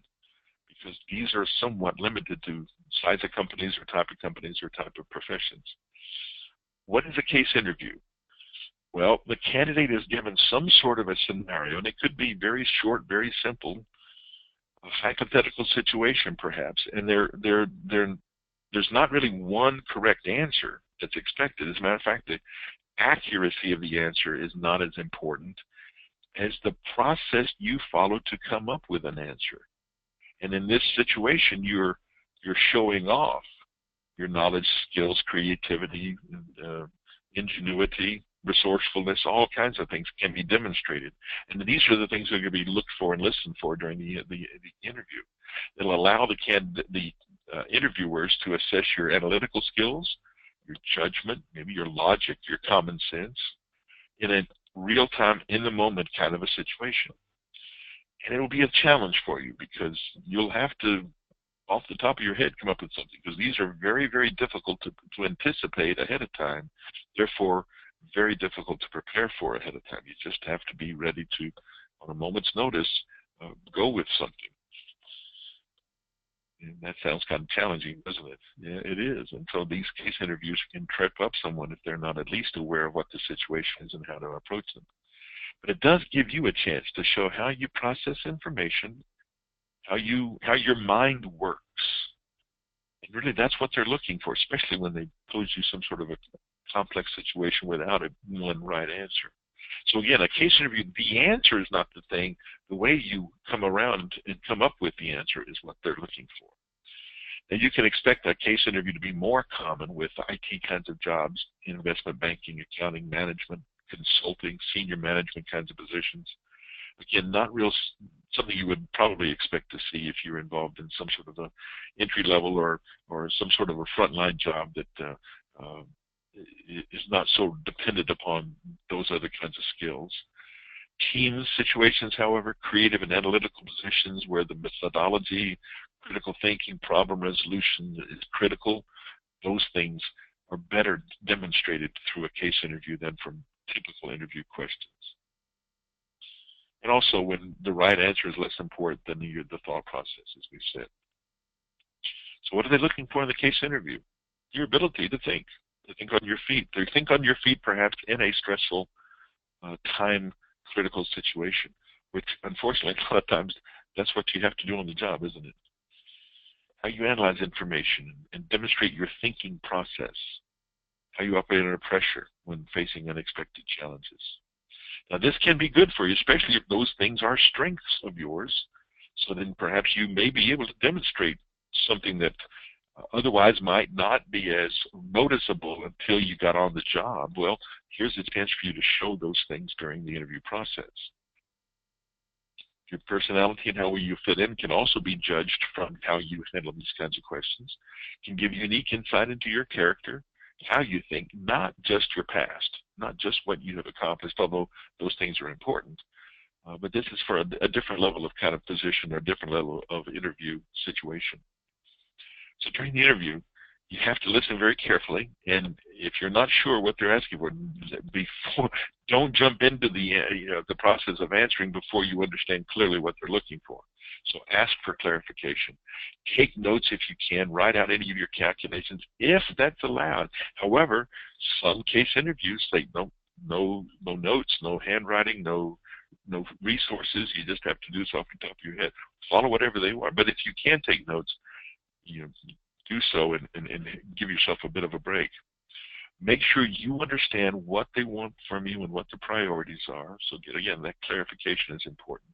because these are somewhat limited to size of companies or type of companies or type of professions. What is a case interview? Well, the candidate is given some sort of a scenario, and it could be very short, very simple, a hypothetical situation perhaps, and there's not really one correct answer that's expected. As a matter of fact, the accuracy of the answer is not as important as the process you follow to come up with an answer. And in this situation, you're showing off your knowledge, skills, creativity, ingenuity, resourcefulness, all kinds of things can be demonstrated. And these are the things that are going to be looked for and listened for during the interview. It'll allow the interviewers to assess your analytical skills, your judgment, maybe your logic, your common sense, in a real-time, in-the-moment kind of a situation. And it'll be a challenge for you because you'll have to, off the top of your head, come up with something, because these are very, very difficult to anticipate ahead of time, therefore very difficult to prepare for ahead of time. You just have to be ready to, on a moment's notice, go with something. And that sounds kind of challenging, doesn't it? Yeah, it is. And so these case interviews can trip up someone if they're not at least aware of what the situation is and how to approach them. But it does give you a chance to show how you process information, how your mind works. And really that's what they're looking for, especially when they pose you some sort of a complex situation without one right answer. So again, a case interview, the answer is not the thing. The way you come around and come up with the answer is what they're looking for. And you can expect a case interview to be more common with IT kinds of jobs, investment banking, accounting, management, consulting, senior management kinds of positions. Again, not real something you would probably expect to see if you're involved in some sort of a entry level or some sort of a frontline job that is not so dependent upon those other kinds of skills. Team situations, however, creative and analytical positions where the methodology, critical thinking, problem resolution is critical, those things are better demonstrated through a case interview than from typical interview questions. And also when the right answer is less important than the thought process, as we said. So what are they looking for in the case interview? Your ability to think on your feet. They think on your feet perhaps in a stressful, time-critical situation, which unfortunately a lot of times that's what you have to do on the job, isn't it? How you analyze information and demonstrate your thinking process. How you operate under pressure when facing unexpected challenges. Now this can be good for you, especially if those things are strengths of yours. So then perhaps you may be able to demonstrate something that otherwise might not be as noticeable until you got on the job. Well, here's a chance for you to show those things during the interview process. Your personality and how you fit in can also be judged from how you handle these kinds of questions. It can give you unique insight into your character, how you think, not just your past, not just what you have accomplished, although those things are important. But this is for a different level of kind of position or a different level of interview situation. So during the interview, you have to listen very carefully, and if you're not sure what they're asking for, don't jump into the process of answering before you understand clearly what they're looking for. So ask for clarification. Take notes if you can. Write out any of your calculations if that's allowed. However, some case interviews say no notes, no handwriting, no resources. You just have to do this off the top of your head. Follow whatever they want. But if you can take notes, do so and give yourself a bit of a break. Make sure you understand what they want from you and what the priorities are. So again, that clarification is important.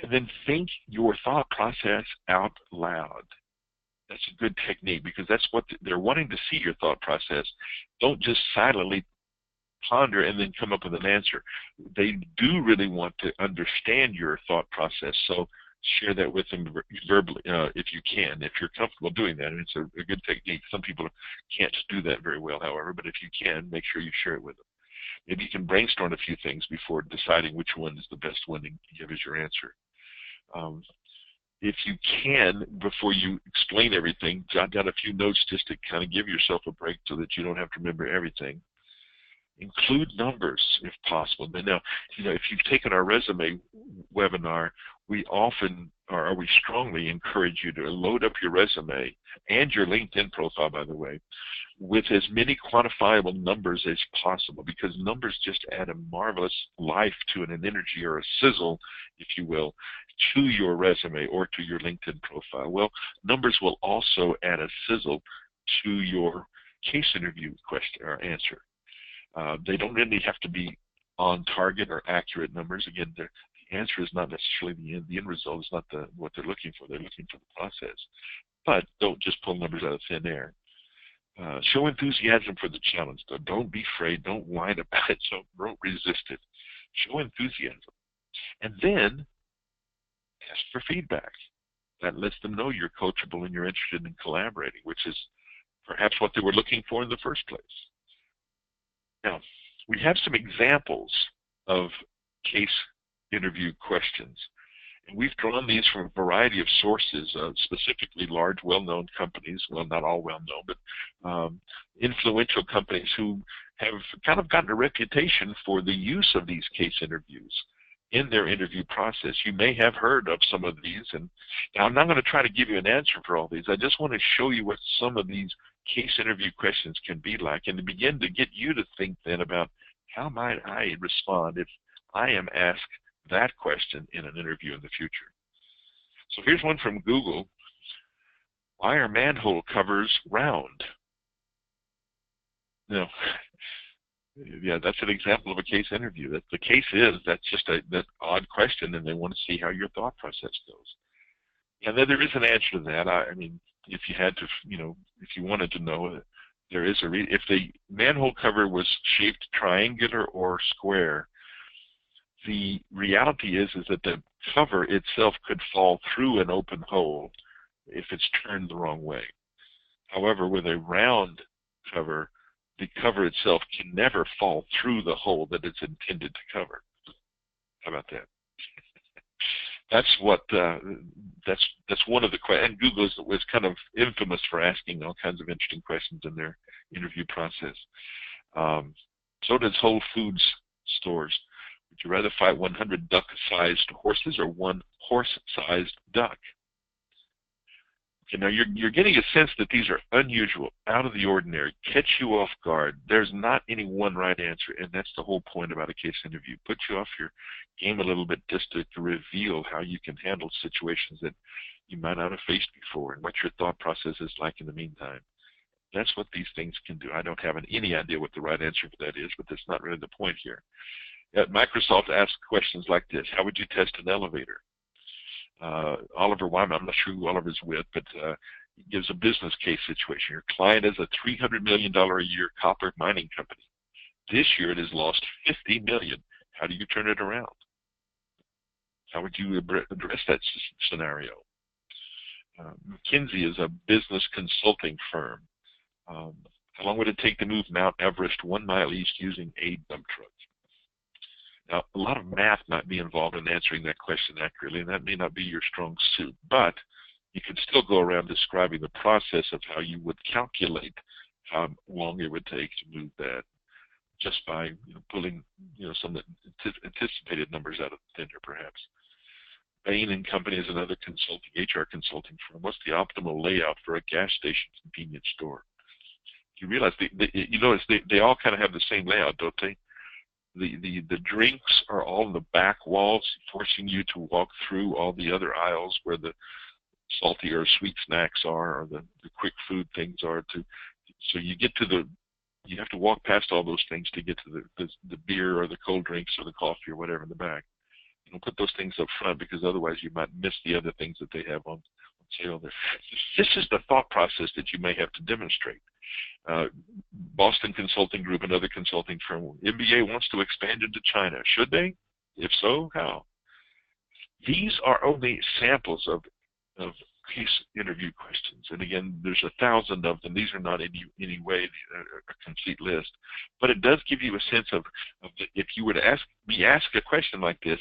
And then think your thought process out loud. That's a good technique because that's what they're wanting to see, your thought process. Don't just silently ponder and then come up with an answer. They do really want to understand your thought process. So share that with them verbally if you can, if you're comfortable doing that. And it's a good technique. Some people can't do that very well, however, but if you can, make sure you share it with them. Maybe you can brainstorm a few things before deciding which one is the best one to give as your answer. If you can, before you explain everything, jot down a few notes just to kind of give yourself a break so that you don't have to remember everything. Include numbers if possible. But now, if you've taken our resume webinar, we often, or we strongly encourage you to load up your resume and your LinkedIn profile, by the way, with as many quantifiable numbers as possible, because numbers just add a marvelous life to it, an energy or a sizzle, if you will, to your resume or to your LinkedIn profile. Well, numbers will also add a sizzle to your case interview question or answer. They don't really have to be on target or accurate numbers. Again, the answer is not necessarily the end result. Is not what they're looking for. They're looking for the process. But don't just pull numbers out of thin air. Show enthusiasm for the challenge, though. Don't be afraid. Don't whine about it. So don't resist it. Show enthusiasm. And then ask for feedback. That lets them know you're coachable and you're interested in collaborating, which is perhaps what they were looking for in the first place. Now, we have some examples of case interview questions. And we've drawn these from a variety of sources, specifically large, well-known companies, well, not all well-known, but influential companies who have kind of gotten a reputation for the use of these case interviews in their interview process. You may have heard of some of these, and now I'm not going to try to give you an answer for all these. I just want to show you what some of these case interview questions can be like, and to begin to get you to think then about how might I respond if I am asked that question in an interview in the future. So here's one from Google. Why are manhole covers round? Now, yeah, that's an example of a case interview. That the case is that's just that odd question, and they want to see how your thought process goes. And then there is an answer to that. I mean, if you had to, if you wanted to know, there is if the manhole cover was shaped triangular or square, the reality is that the cover itself could fall through an open hole if it's turned the wrong way. However, with a round cover, the cover itself can never fall through the hole that it's intended to cover. How about that? That's what that's one of the questions. And Google was kind of infamous for asking all kinds of interesting questions in their interview process. So does Whole Foods stores. Would you rather fight 100 duck-sized horses or one horse-sized duck? Okay, now you're getting a sense that these are unusual, out of the ordinary, catch you off guard. There's not any one right answer, and that's the whole point about a case interview. Put you off your game a little bit just to reveal how you can handle situations that you might not have faced before and what your thought process is like in the meantime. That's what these things can do. I don't have any idea what the right answer for that is, but that's not really the point here. Microsoft asks questions like this. How would you test an elevator? Oliver Wyman, I'm not sure who Oliver's with, but he gives a business case situation. Your client is a $300 million a year copper mining company. This year it has lost $50 million. How do you turn it around? How would you address that scenario? McKinsey is a business consulting firm. How long would it take to move Mount Everest 1 mile east using a dump truck? Now, a lot of math might be involved in answering that question accurately, and that may not be your strong suit, but you can still go around describing the process of how you would calculate how long it would take to move that just by pulling some anticipated numbers out of thin air, perhaps. Bain & Company is another HR consulting firm. What's the optimal layout for a gas station convenience store? You realize they all kind of have the same layout, don't they? The drinks are all in the back walls, forcing you to walk through all the other aisles where the salty or sweet snacks are, or the quick food things are. So you have to walk past all those things to get to the beer or the cold drinks or the coffee or whatever in the back. You don't put those things up front because otherwise you might miss the other things that they have on sale there. This is the thought process that you may have to demonstrate. Boston Consulting Group, another consulting firm. MBA wants to expand into China. Should they? If so, how? These are only samples of case interview questions. And again, there's 1,000 of them. These are not in any way a complete list. But it does give you a sense of if you were to be asked a question like this,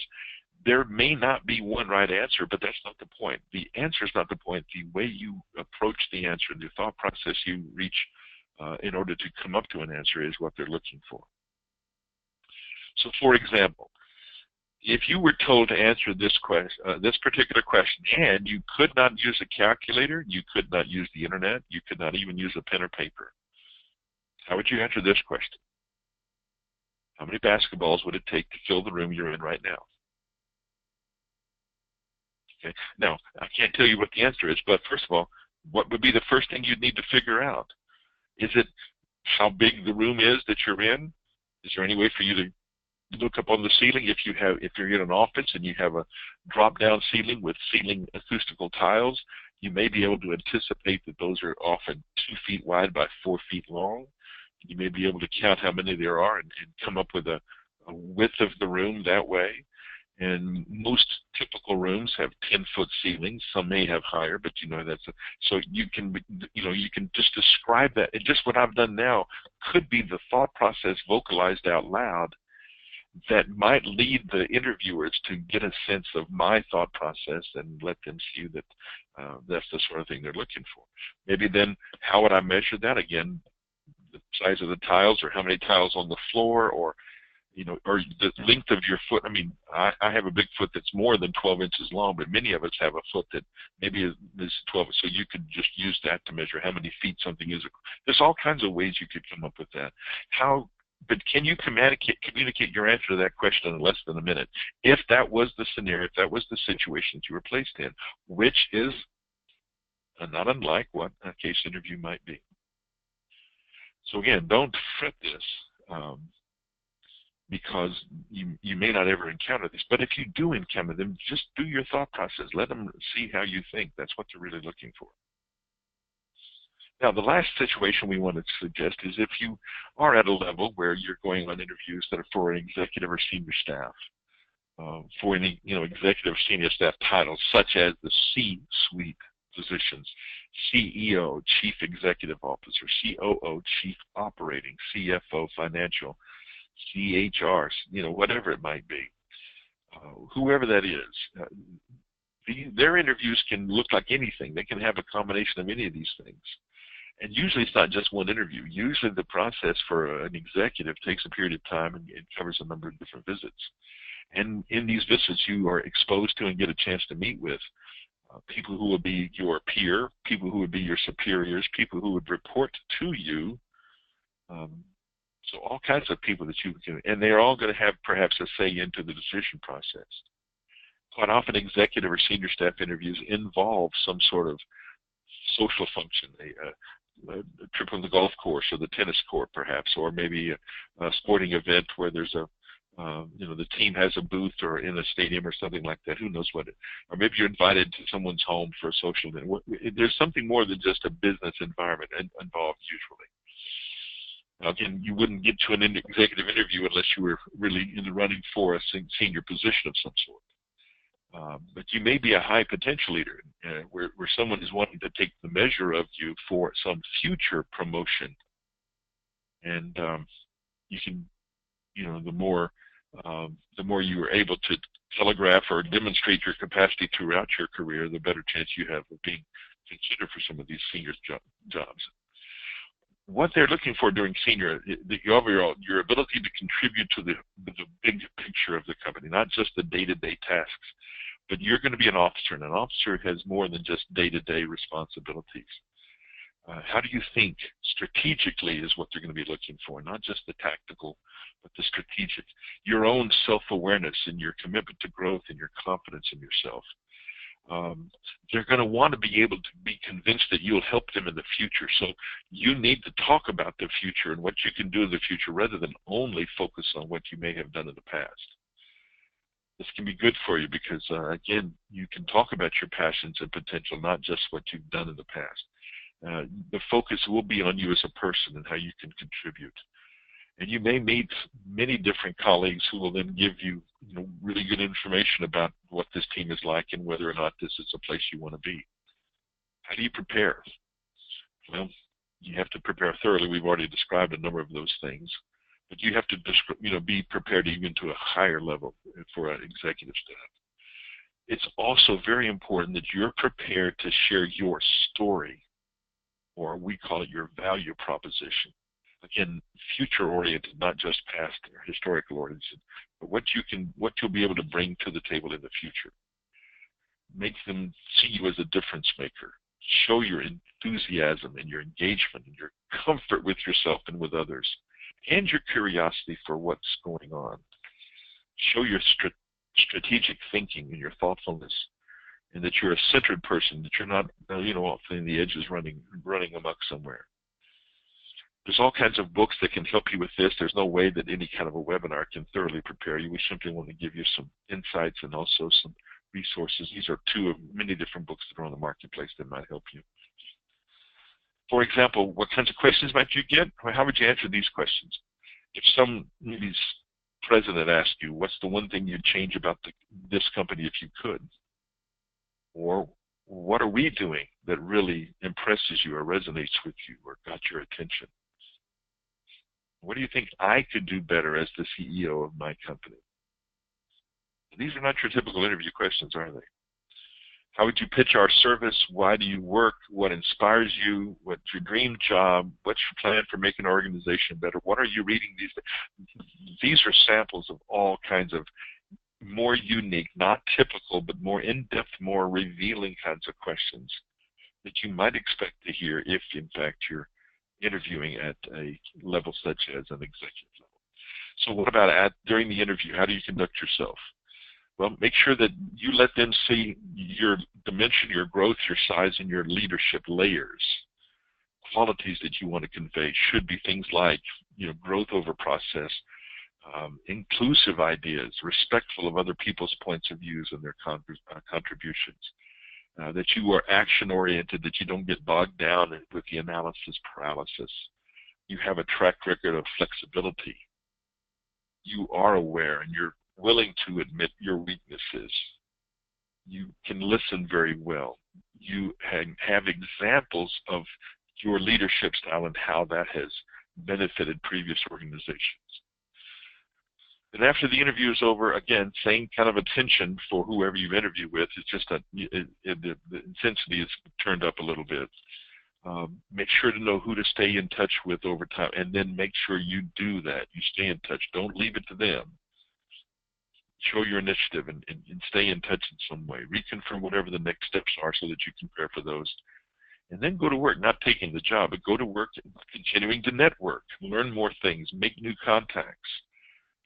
there may not be one right answer, but that's not the point. The answer is not the point. The way you approach the answer, the thought process you reach in order to come up to an answer is what they're looking for. So, for example, if you were told to answer this this particular question, and you could not use a calculator, you could not use the internet, you could not even use a pen or paper, how would you answer this question? How many basketballs would it take to fill the room you're in right now? Okay. Now, I can't tell you what the answer is, but first of all, what would be the first thing you'd need to figure out? Is it how big the room is that you're in? Is there any way for you to look up on the ceiling if you're in an office and you have a drop-down ceiling with ceiling acoustical tiles? You may be able to anticipate that those are often 2 feet wide by 4 feet long. You may be able to count how many there are and come up with a width of the room that way. And most typical rooms have 10-foot ceilings. Some may have higher, but so you can just describe that. And just what I've done now could be the thought process vocalized out loud that might lead the interviewers to get a sense of my thought process and let them see that that's the sort of thing they're looking for. Maybe then, how would I measure that? Again, the size of the tiles, or how many tiles on the floor, or or the length of your foot. I mean, I have a big foot that's more than 12 inches long, but many of us have a foot that maybe is 12. So you could just use that to measure how many feet something is. There's all kinds of ways you could come up with that. But can you communicate your answer to that question in less than a minute? If that was the scenario, if that was the situation that you were placed in, which is not unlike what a case interview might be. So again, don't fret this. Because you may not ever encounter this. But if you do encounter them, just do your thought process. Let them see how you think. That's what they're really looking for. Now, the last situation we want to suggest is if you are at a level where you're going on interviews that are for an executive or senior staff, for any executive or senior staff titles, such as the C-suite positions, CEO, Chief Executive Officer, COO, Chief Operating, CFO, Financial, CHR, whatever it might be, whoever that is. Their interviews can look like anything. They can have a combination of any of these things. And usually it's not just one interview. Usually the process for an executive takes a period of time and it covers a number of different visits. And in these visits you are exposed to and get a chance to meet with people who will be your peer, people who would be your superiors, people who would report to you. So all kinds of people that you can, and they're all going to have perhaps a say into the decision process. Quite often executive or senior staff interviews involve some sort of social function, a trip on the golf course or the tennis court perhaps, or maybe a sporting event where there's the team has a booth or in a stadium or something like that. Who knows what or maybe you're invited to someone's home for a social event. There's something more than just a business environment involved usually. Now, again, you wouldn't get to an executive interview unless you were really in the running for a senior position of some sort. But you may be a high potential leader where someone is wanting to take the measure of you for some future promotion. And you can, the more you are able to telegraph or demonstrate your capacity throughout your career, the better chance you have of being considered for some of these senior jobs. What they're looking for during senior, overall, your ability to contribute to the big picture of the company, not just the day-to-day tasks, but you're going to be an officer, and an officer has more than just day-to-day responsibilities. How do you think strategically is what they're going to be looking for, not just the tactical, but the strategic. Your own self-awareness and your commitment to growth and your confidence in yourself. They're going to want to be able to be convinced that you'll help them in the future. So you need to talk about the future and what you can do in the future rather than only focus on what you may have done in the past. This can be good for you because, again, you can talk about your passions and potential, not just what you've done in the past. The focus will be on you as a person and how you can contribute. And you may meet many different colleagues who will then give you, really good information about what this team is like and whether or not this is a place you want to be. How do you prepare? Well, you have to prepare thoroughly. We've already described a number of those things. But you have to be prepared even to a higher level for an executive staff. It's also very important that you're prepared to share your story, or we call it your value proposition. again, future-oriented, not just past or historical-oriented, but what you'll be able to bring to the table in the future. Make them see you as a difference maker. Show your enthusiasm and your engagement and your comfort with yourself and with others, and your curiosity for what's going on. Show your strategic thinking and your thoughtfulness, and that you're a centered person, that you're not, off in the edges running amok somewhere. There's all kinds of books that can help you with this. There's no way that any kind of a webinar can thoroughly prepare you. We simply want to give you some insights and also some resources. These are two of many different books that are on the marketplace that might help you. For example, what kinds of questions might you get? How would you answer these questions? If some maybe president asked you, what's the one thing you'd change about this company if you could? Or what are we doing that really impresses you or resonates with you or got your attention? What do you think I could do better as the CEO of my company? These are not your typical interview questions, are they? How would you pitch our service? Why do you work? What inspires you? What's your dream job? What's your plan for making an organization better? What are you reading these days? These are samples of all kinds of more unique, not typical, but more in-depth, more revealing kinds of questions that you might expect to hear if, in fact, you're interviewing at a level such as an executive level. So what about during the interview? How do you conduct yourself? Well, make sure that you let them see your dimension, your growth, your size, and your leadership layers. Qualities that you want to convey should be things like, growth over process, inclusive ideas, respectful of other people's points of views and their contributions, that you are action-oriented, that you don't get bogged down with the analysis paralysis. You have a track record of flexibility. You are aware and you're willing to admit your weaknesses. You can listen very well. You have examples of your leadership style and how that has benefited previous organizations. And after the interview is over, again, same kind of attention for whoever you've interviewed with. It's just that the intensity is turned up a little bit. Make sure to know who to stay in touch with over time, and then make sure you do that. You stay in touch. Don't leave it to them. Show your initiative and stay in touch in some way. Reconfirm whatever the next steps are so that you can prepare for those. And then go to work, not taking the job, but go to work continuing to network, learn more things, make new contacts,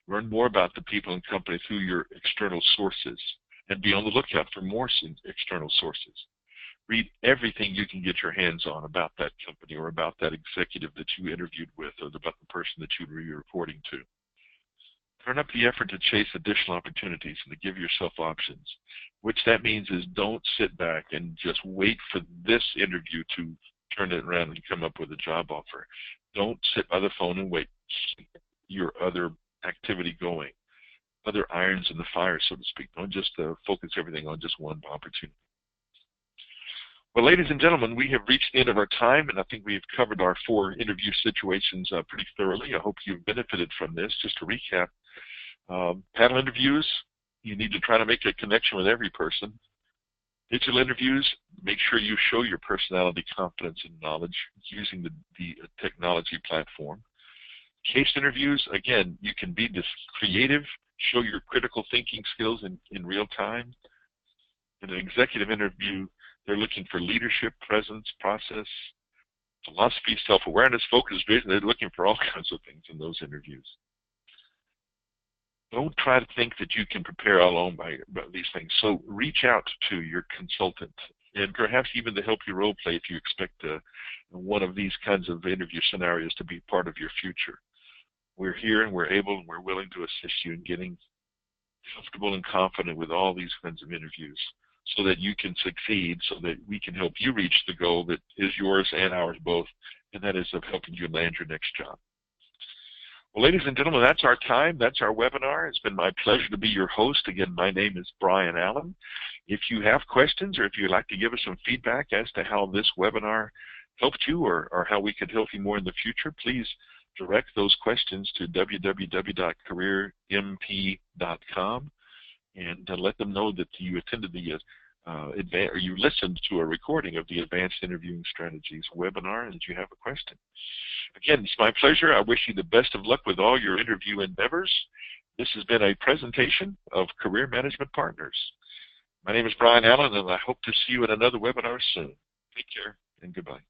learn more about the people and company through your external sources, and be on the lookout for more external sources. Read everything you can get your hands on about that company or about that executive that you interviewed with or about the person that you'd be reporting to. Turn up the effort to chase additional opportunities and to give yourself options. Which that means is don't sit back and just wait for this interview to turn it around and come up with a job offer. Don't sit by the phone and wait. Keep your other activity going, other irons in the fire, so to speak. Don't just focus everything on just one opportunity. Well, ladies and gentlemen, we have reached the end of our time, and I think we've covered our 4 interview situations pretty thoroughly. I hope you've benefited from this. Just to recap, panel interviews, you need to try to make a connection with every person. Digital interviews, make sure you show your personality, confidence, and knowledge using the technology platform. Case interviews, again, you can be this creative, show your critical thinking skills in real time. In an executive interview, they're looking for leadership, presence, process, philosophy, self-awareness, focus, vision. They're looking for all kinds of things in those interviews. Don't try to think that you can prepare alone by these things. So reach out to your consultant and perhaps even to help you role play if you expect one of these kinds of interview scenarios to be part of your future. We're here and we're able and we're willing to assist you in getting comfortable and confident with all these kinds of interviews so that you can succeed, so that we can help you reach the goal that is yours and ours both, and that is of helping you land your next job. Well, ladies and gentlemen, that's our time. That's our webinar. It's been my pleasure to be your host. Again, my name is Brian Allen. If you have questions or if you'd like to give us some feedback as to how this webinar helped you or how we could help you more in the future, please direct those questions to www.careermp.com and let them know that you attended the or you listened to a recording of the Advanced Interviewing Strategies webinar and you have a question. Again, it's my pleasure. I wish you the best of luck with all your interview endeavors. This has been a presentation of Career Management Partners. My name is Brian Allen, and I hope to see you in another webinar soon. Take care and goodbye.